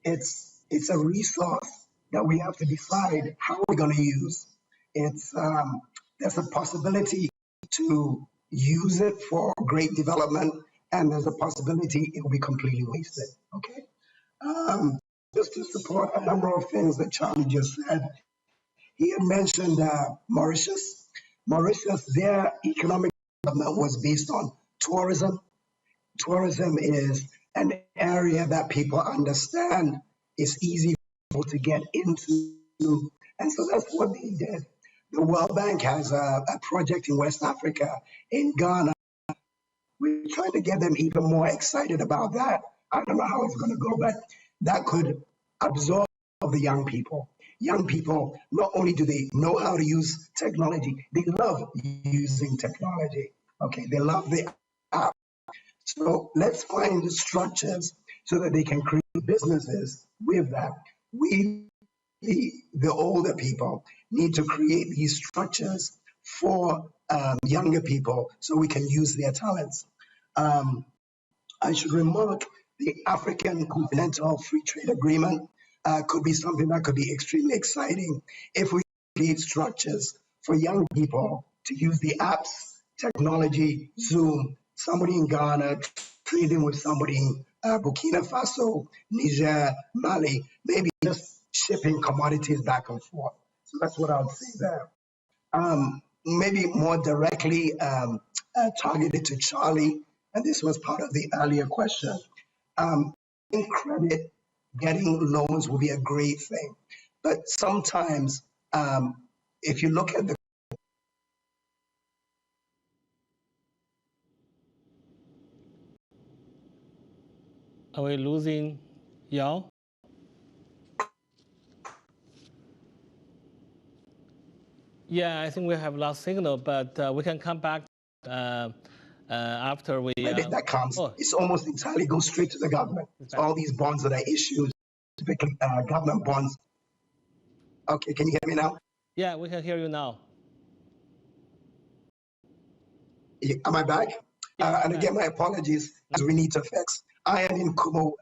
it's a resource that we have to decide how we're going to use. There's a possibility to use it for great development, and there's a possibility it will be completely wasted. Okay, just to support a number of things that Charlie just said, he had mentioned Mauritius. Mauritius, their economic development was based on tourism. Tourism is an area that people understand is easy to get into, and so that's what they did. The World Bank has a project in West Africa, in Ghana. We're trying to get them even more excited about that. I don't know how it's going to go, but that could absorb the young people. Young people, not only do they know how to use technology, they love using technology. Okay, they love the app. So let's find the structures so that they can create businesses with that. We, the older people, need to create these structures for younger people so we can use their talents. I should remark the African Continental Free Trade Agreement could be something that could be extremely exciting if we create structures for young people to use the apps, technology, Zoom, somebody in Ghana trading with somebody in Burkina Faso, Niger, Mali, maybe just shipping commodities back and forth. So that's what I would say there. Maybe more directly targeted to Charlie, and this was part of the earlier question. In credit, getting loans will be a great thing, but sometimes if you look at the Are we losing Yao? Yeah, I think we have lost signal, but we can come back after we... that comes, it's almost entirely goes straight to the government. So all these bonds that are issued, typically government bonds. Okay, can you hear me now? Yeah, we can hear you now. Am I back? And again, my apologies, as we need to fix. I am in Kumo,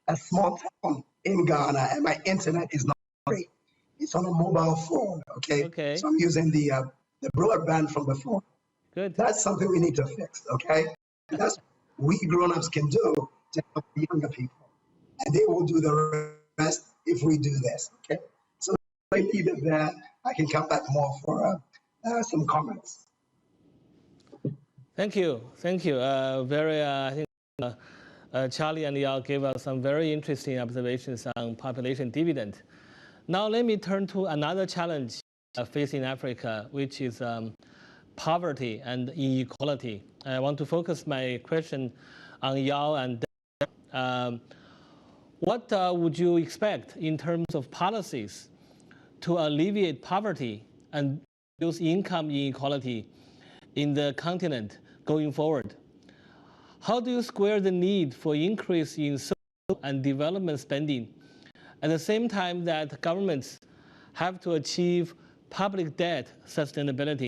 a small town in Ghana, and my internet is not great. It's on a mobile phone, okay? So I'm using the broadband from the phone. Good. That's something we need to fix, okay? And that's what we grown-ups can do to help the younger people. And they will do the rest if we do this, okay? So I leave it there. I can come back more for some comments. Thank you. Thank you. I think Charlie and Yao gave us some very interesting observations on population dividend. Now let me turn to another challenge facing Africa, which is poverty and inequality. I want to focus my question on Yao and what would you expect in terms of policies to alleviate poverty and reduce income inequality in the continent going forward? How do you square the need for increase in social and development spending at the same time that governments have to achieve public debt sustainability?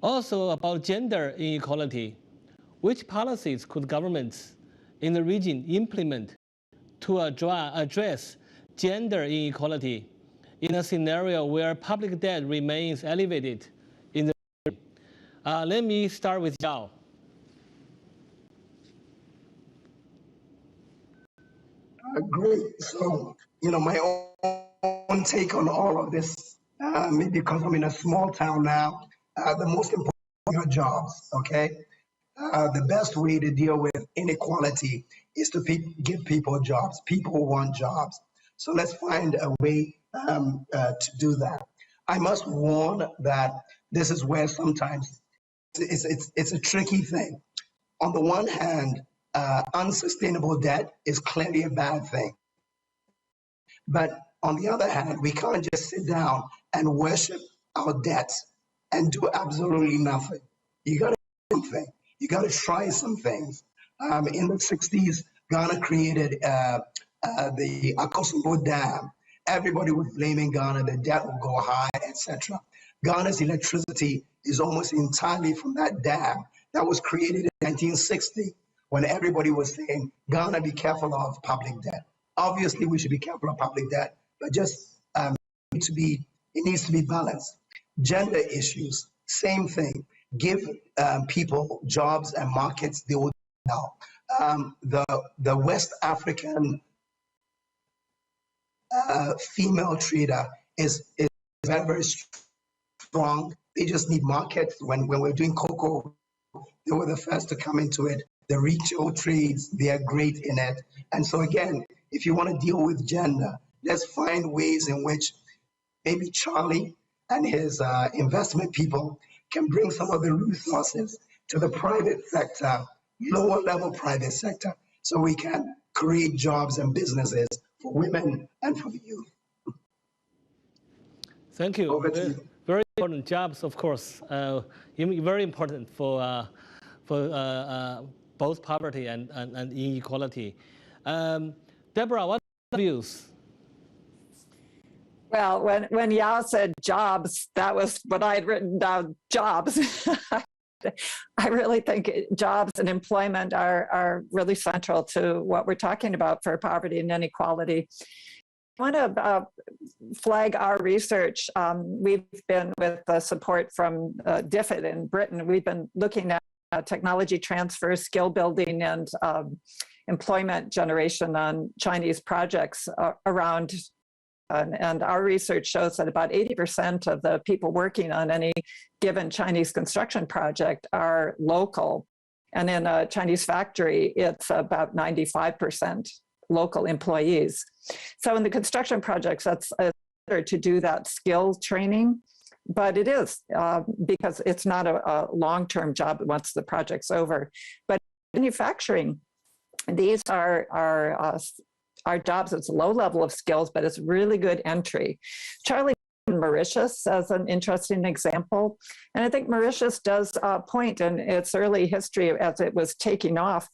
Also about gender inequality, which policies could governments in the region implement to address gender inequality in a scenario where public debt remains elevated in the region? Let me start with Yao. Great. So, my own take on all of this, maybe because I'm in a small town now, the most important are jobs, okay? The best way to deal with inequality is to give people jobs. People want jobs. So let's find a way to do that. I must warn that this is where sometimes it's a tricky thing. On the one hand, unsustainable debt is clearly a bad thing. But on the other hand, we can't just sit down and worship our debts and do absolutely nothing. You got to do something. You got to try some things. In the 60s, Ghana created the Akosombo Dam. Everybody was blaming Ghana, the debt will go high, etc. Ghana's electricity is almost entirely from that dam that was created in 1960, when everybody was saying, Ghana, be careful of public debt. Obviously, we should be careful of public debt, but just it needs to be balanced. Gender issues, same thing. Give people jobs and markets they will do now. The West African female trader is very, very strong. They just need markets. When we're doing cocoa, they were the first to come into it. The retail trades, they are great in it. And so again, if you want to deal with gender, let's find ways in which maybe Charlie and his investment people can bring some of the resources to the private sector, lower level private sector, so we can create jobs and businesses for women and for the youth. Thank you. Over to you. Very important jobs, of course. Very important for both poverty and inequality. Deborah, what are your views? Well, when Yao said jobs, that was what I had written down, jobs. I really think jobs and employment are really central to what we're talking about for poverty and inequality. I want to flag our research. We've been with the support from Dividend in Britain. We've been looking at technology transfer, skill building, and employment generation on Chinese projects around. And our research shows that about 80% of the people working on any given Chinese construction project are local. And in a Chinese factory, it's about 95% local employees. So in the construction projects, that's better to do that skill training. But it is because it's not a long-term job once the project's over. But manufacturing, these are jobs. It's a low level of skills, but it's really good entry. Charlie Mauritius as an interesting example. And I think Mauritius does point in its early history as it was taking off,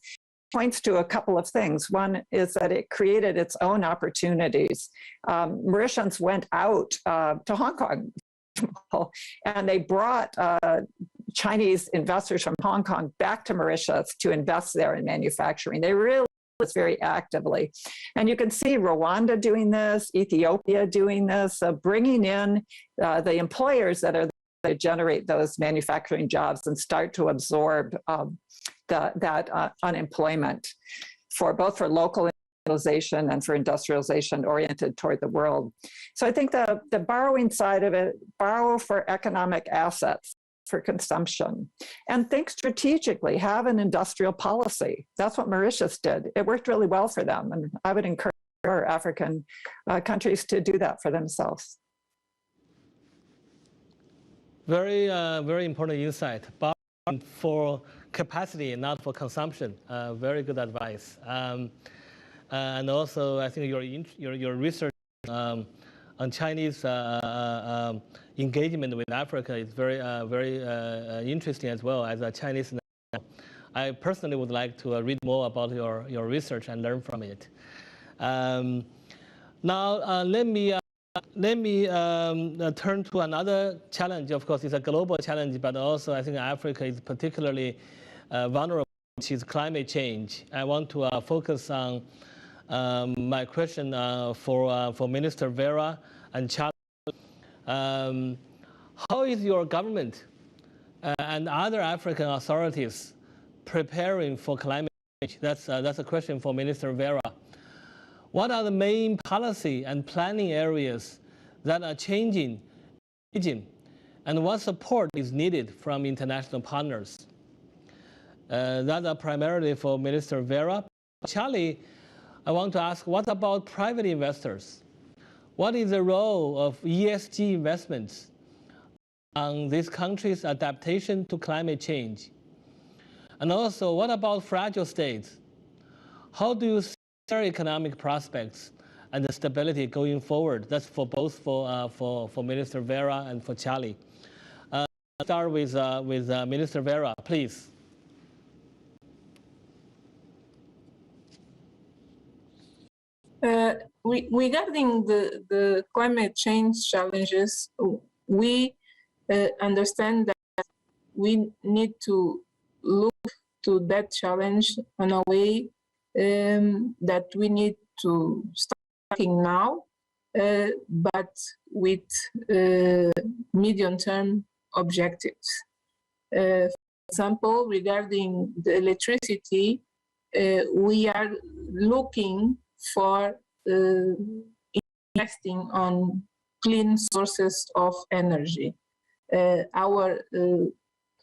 points to a couple of things. One is that it created its own opportunities. Mauritians went out to Hong Kong, and they brought Chinese investors from Hong Kong back to Mauritius to invest there in manufacturing. They really was very actively. And you can see Rwanda doing this, Ethiopia doing this, bringing in the employers that are there to generate those manufacturing jobs and start to absorb that unemployment for both for local industrialization and for industrialization oriented toward the world. So I think the borrowing side of it, borrow for economic assets, for consumption, and think strategically, have an industrial policy. That's what Mauritius did. It worked really well for them. And I would encourage African countries to do that for themselves. Very important insight. But for capacity, not for consumption. Very good advice. And also, I think your research on Chinese engagement with Africa is very interesting as well. As a Chinese national, I personally would like to read more about your research and learn from it. Now, let me turn to another challenge. Of course, it's a global challenge, but also I think Africa is particularly vulnerable, which is climate change. I want to focus on my question for Minister Vera and Charles. How is your government and other African authorities preparing for climate change? That's a question for Minister Vera. What are the main policy and planning areas that are changing, and what support is needed from international partners? That are primarily for Minister Vera. Charlie, I want to ask, what about private investors? What is the role of ESG investments on these countries' adaptation to climate change? And also, what about fragile states? How do you see their economic prospects and the stability going forward? That's for both for Minister Vera and for Charlie. I'll start with Minister Vera, please. Regarding the climate change challenges, we understand that we need to look to that challenge in a way that we need to start working now, but with medium-term objectives. For example, regarding the electricity, we are looking for investing on clean sources of energy. Our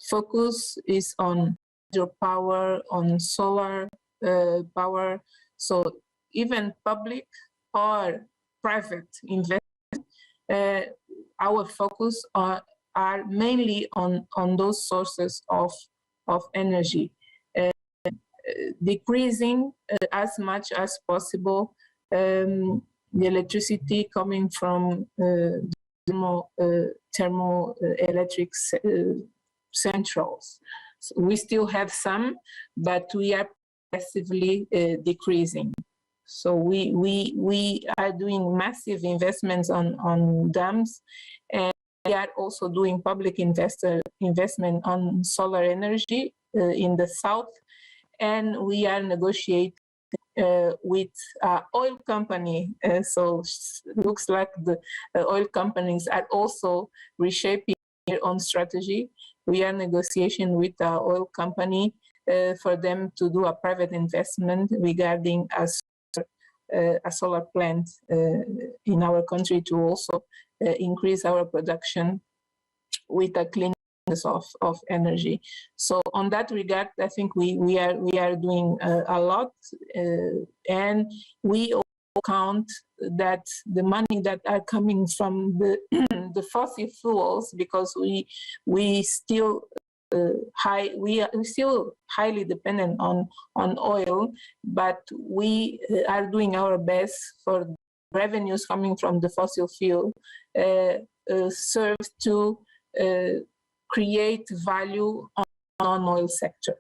focus is on hydropower, on solar power. So even public or private investment, our focus are mainly on those sources of energy. Decreasing as much as possible the electricity coming from thermoelectric centrals. So we still have some, but we are progressively decreasing. So we are doing massive investments on dams, and we are also doing public investment on solar energy in the south. And we are negotiating with oil company. So it looks like the oil companies are also reshaping their own strategy. We are negotiating with the oil company for them to do a private investment regarding a solar plant in our country to also increase our production with a clean of energy. So on that regard, I think we are doing a lot, and we also count that the money that are coming from the fossil fuels, because we still still highly dependent on oil, but we are doing our best for revenues coming from the fossil fuel serves to create value on the non-oil sector.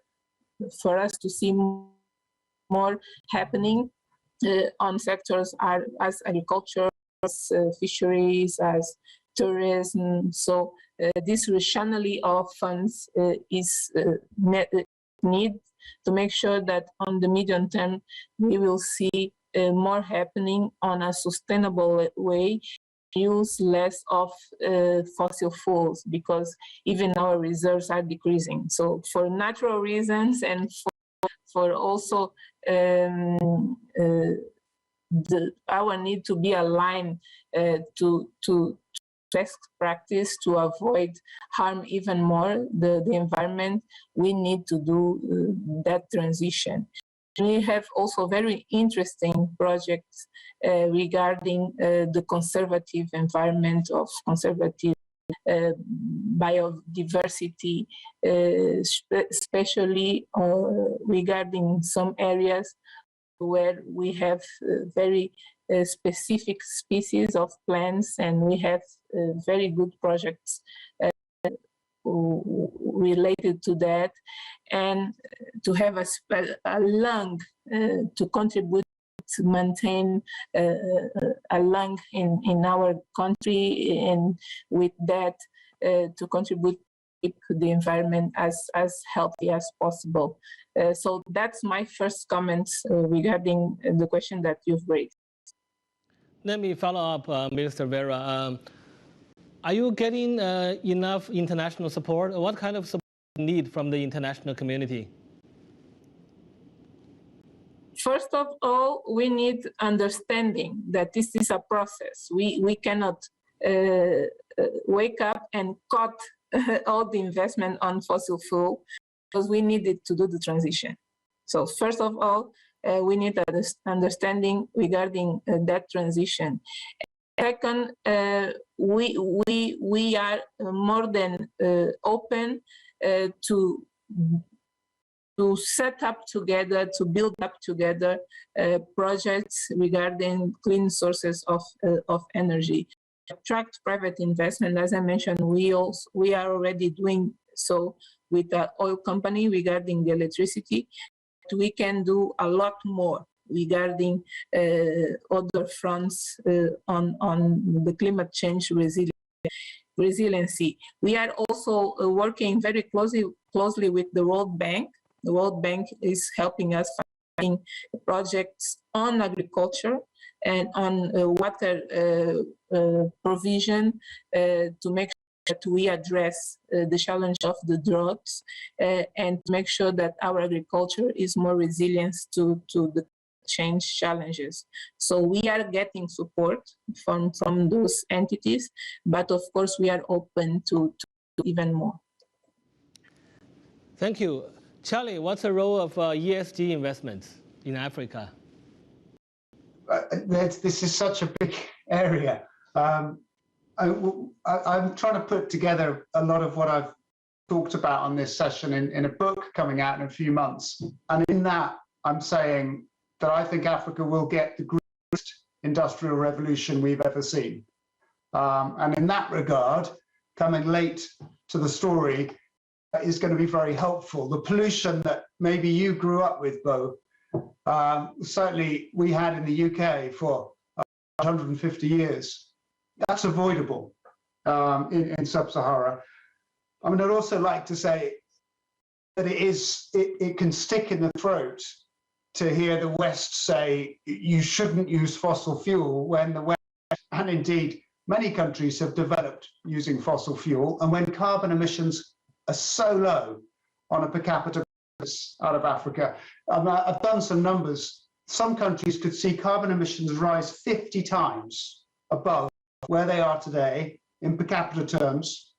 For us to see more happening on sectors as agriculture, as fisheries, as tourism. So this rationality of funds is need to make sure that on the medium term we will see more happening on a sustainable way. Use less of fossil fuels, because even our reserves are decreasing. So for natural reasons and for also our need to be aligned to best practice to avoid harm even more the environment, we need to do that transition. We have also very interesting projects regarding the conservative environment of conservative biodiversity, especially regarding some areas where we have very specific species of plants, and we have very good projects related to that, and to have a lung to contribute to maintain a lung in our country, and with that to contribute to the environment as healthy as possible. So that's my first comment regarding the question that you've raised. Let me follow up, Minister Vera. Are you getting enough international support? What kind of support do you need from the international community? First of all, we need understanding that this is a process. We cannot wake up and cut all the investment on fossil fuel, because we needed to do the transition. So first of all, we need understanding regarding that transition. Second, we are more than open to set up together, to build up together projects regarding clean sources of energy. Attract private investment, as I mentioned, we are already doing so with the oil company regarding the electricity. We can do a lot more regarding other fronts on the climate change resiliency. We are also working very closely with the World Bank. The World Bank is helping us finding projects on agriculture and on water provision to make sure that we address the challenge of the droughts and to make sure that our agriculture is more resilient to the change challenges. So we are getting support from those entities, but of course we are open to even more. Thank you. Charlie, what's the role of ESG investments in Africa? This is such a big area. I'm trying to put together a lot of what I've talked about on this session in a book coming out in a few months. And in that, I'm saying that I think Africa will get the greatest industrial revolution we've ever seen. And in that regard, coming late to the story is going to be very helpful. The pollution that maybe you grew up with, Bo, certainly we had in the UK for 150 years. That's avoidable in Sub-Saharan. I mean, I'd also like to say that it can stick in the throat to hear the West say you shouldn't use fossil fuel when the West, and indeed many countries, have developed using fossil fuel, and when carbon emissions are so low on a per capita basis out of Africa. I've done some numbers. Some countries could see carbon emissions rise 50 times above where they are today in per capita terms,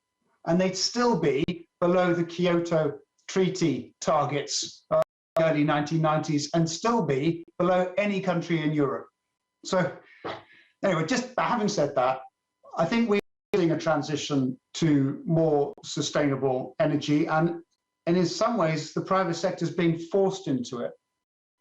and they'd still be below the Kyoto Treaty targets early 1990s, and still be below any country in Europe. So anyway, just having said that, I think we're seeing a transition to more sustainable energy, and in some ways the private sector is being forced into it,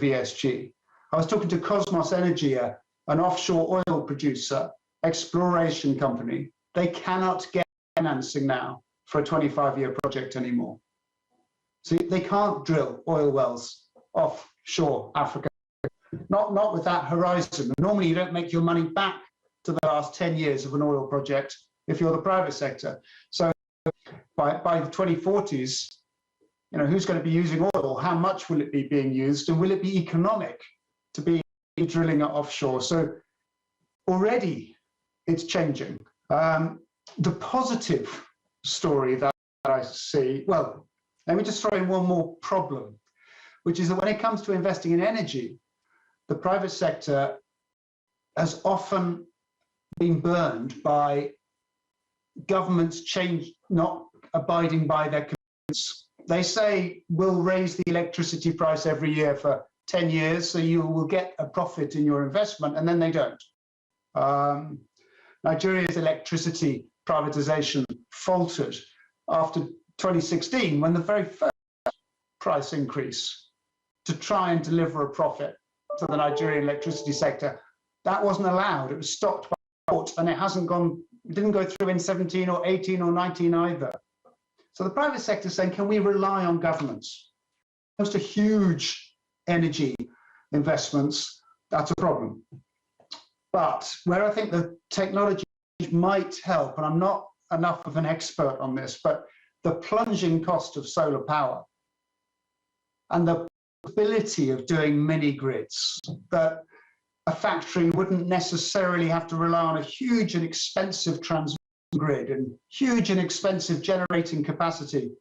ESG. I was talking to Cosmos Energy, an offshore oil producer, exploration company. They cannot get financing now for a 25-year project anymore. So they can't drill oil wells offshore Africa, not with that horizon. Normally you don't make your money back to the last 10 years of an oil project if you're the private sector. So by the 2040s, you know, who's going to be using oil? How much will it be being used? And will it be economic to be drilling it offshore? So already it's changing. The positive story that I see, well, let me just throw in one more problem, which is that when it comes to investing in energy, the private sector has often been burned by governments not abiding by their commitments. They say, we'll raise the electricity price every year for 10 years, so you will get a profit in your investment, and then they don't. Nigeria's electricity privatization faltered after 2016, when the very first price increase to try and deliver a profit to the Nigerian electricity sector, that wasn't allowed. It was stopped by the court, and it didn't go through in 17 or 18 or 19 either. So the private sector is saying, can we rely on governments? Comes to huge energy investments, that's a problem. But where I think the technology might help, and I'm not enough of an expert on this, but the plunging cost of solar power and the ability of doing mini grids, that a factory wouldn't necessarily have to rely on a huge and expensive transmission grid and huge and expensive generating capacity,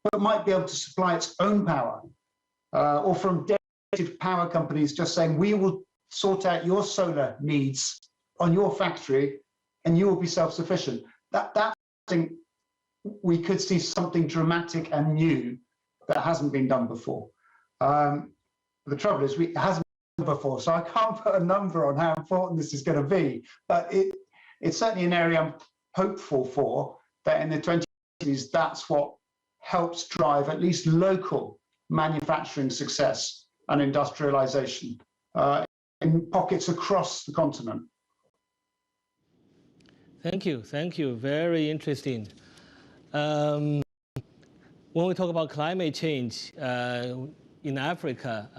but might be able to supply its own power, or from dedicated power companies just saying, we will sort out your solar needs on your factory and you will be self-sufficient. That thing, we could see something dramatic and new that hasn't been done before. The trouble is, it hasn't been done before, so I can't put a number on how important this is going to be, but it's certainly an area I'm hopeful for, that in the 2020s, that's what helps drive at least local manufacturing success and industrialization in pockets across the continent. Thank you, very interesting. When we talk about climate change in Africa,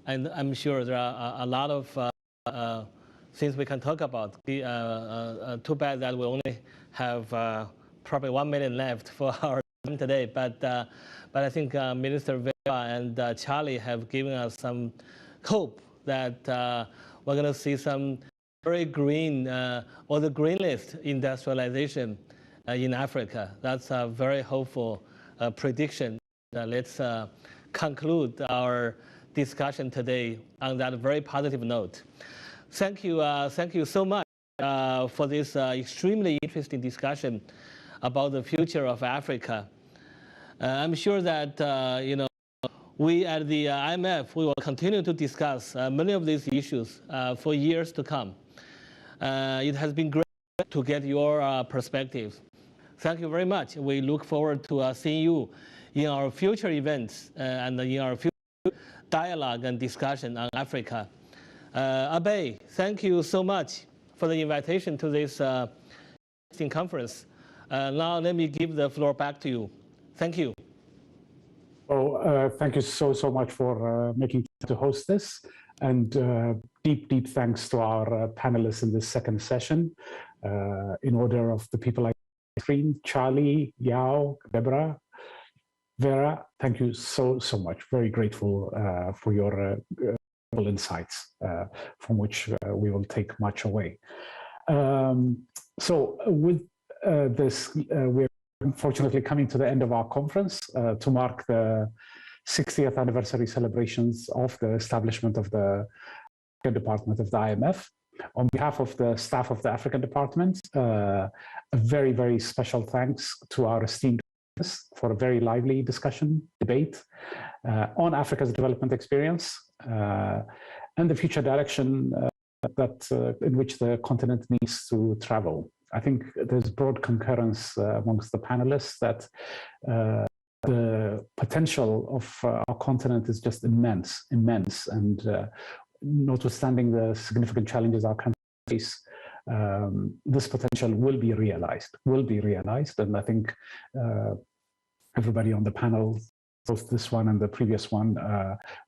and I'm sure there are a lot of things we can talk about. Too bad that we only have probably 1 minute left for our time today, but I think Minister Vera and Charlie have given us some hope that we're going to see some very green, or the greenest industrialization in Africa. That's a very hopeful prediction. Let's conclude our discussion today on that very positive note. Thank you so much for this extremely interesting discussion about the future of Africa. I'm sure that we at the IMF, we will continue to discuss many of these issues for years to come. It has been great to get your perspective. Thank you very much. We look forward to seeing you in our future events and in our future dialogue and discussion on Africa. Abe, thank you so much for the invitation to this conference. Now let me give the floor back to you. Thank you. Oh, thank you so much for making time to host this, and deep thanks to our panelists in this second session. In order of the people I screened, Charlie, Yao, Deborah, Vera, thank you so much. Very grateful for your insights, from which we will take much away. So with this, we're unfortunately coming to the end of our conference to mark the 60th anniversary celebrations of the establishment of the African Department of the IMF. On behalf of the staff of the African Department, a very special thanks to our esteemed guests for a very lively debate on Africa's development experience and the future direction in which the continent needs to travel. I think there's broad concurrence amongst the panelists that the potential of our continent is just immense, and notwithstanding the significant challenges our country face, this potential will be realized, and I think everybody on the panel, both this one and the previous one,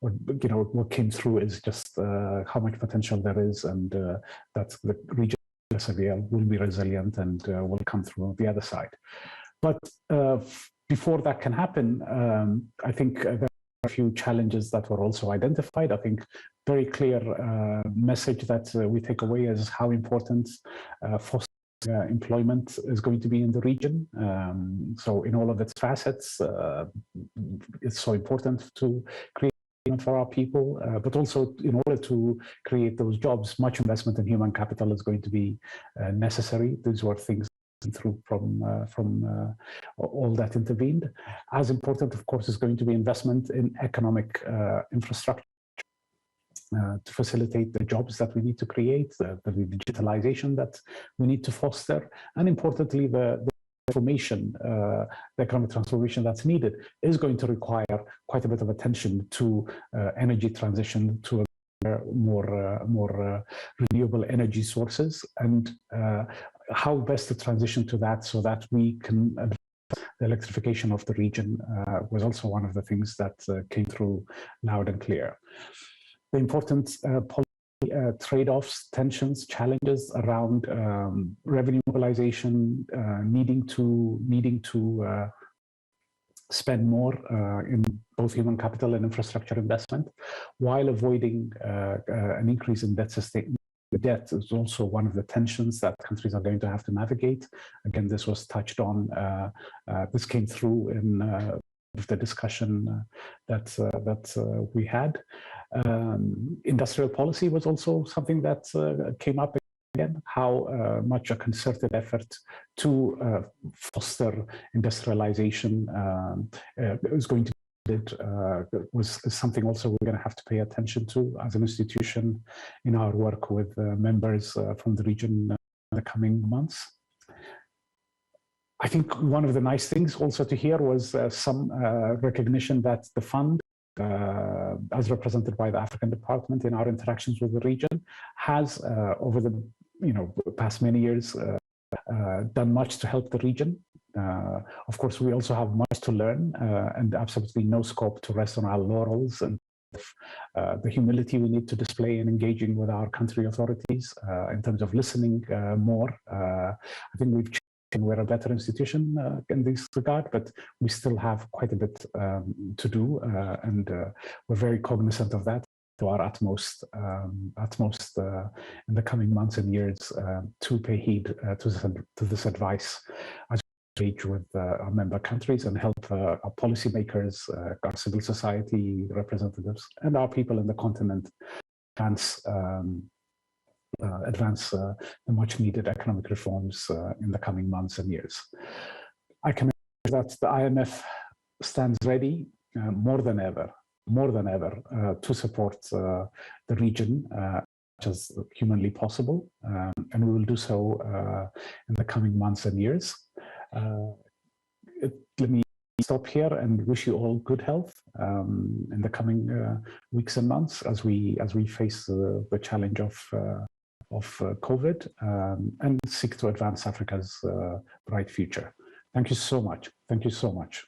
what came through is just how much potential there is, and that the region will be resilient and will come through the other side. But before that can happen, I think there are a few challenges that were also identified. I think very clear message that we take away is how important fostering employment is going to be in the region. So in all of its facets, it's so important to create for our people, but also in order to create those jobs, much investment in human capital is going to be necessary. These were things through from all that intervened. As important, of course, is going to be investment in economic infrastructure. to facilitate the jobs that we need to create, the digitalization that we need to foster, and importantly, the transformation, the economic transformation that's needed is going to require quite a bit of attention to energy transition to more renewable energy sources, and how best to transition to that so that we can advance the electrification of the region was also one of the things that came through loud and clear. The important policy trade-offs, tensions, challenges around revenue mobilization, needing to spend more in both human capital and infrastructure investment, while avoiding an increase in debt is also one of the tensions that countries are going to have to navigate. Again, this was touched on. This came through in the discussion that we had. Industrial policy was also something that came up again, how much a concerted effort to foster industrialization is going to was something also we're going to have to pay attention to as an institution in our work with members from the region in the coming months. I think one of the nice things also to hear was some recognition that the fund, as represented by the African Department in our interactions with the region, has over the past many years done much to help the region. Of course, we also have much to learn and absolutely no scope to rest on our laurels, and the humility we need to display in engaging with our country authorities in terms of listening more. I think we've changed and we're a better institution in this regard, but we still have quite a bit to do, and we're very cognizant of that, to our utmost in the coming months and years to pay heed to this advice as we engage with our member countries and help our policymakers, our civil society representatives, and our people in the continent advance the much needed economic reforms in the coming months and years. I can assure that the IMF stands ready more than ever to support the region as humanly possible, and we will do so in the coming months and years. Let me stop here and wish you all good health in the coming weeks and months as we face the challenge of COVID and seek to advance Africa's bright future. Thank you so much. Thank you so much.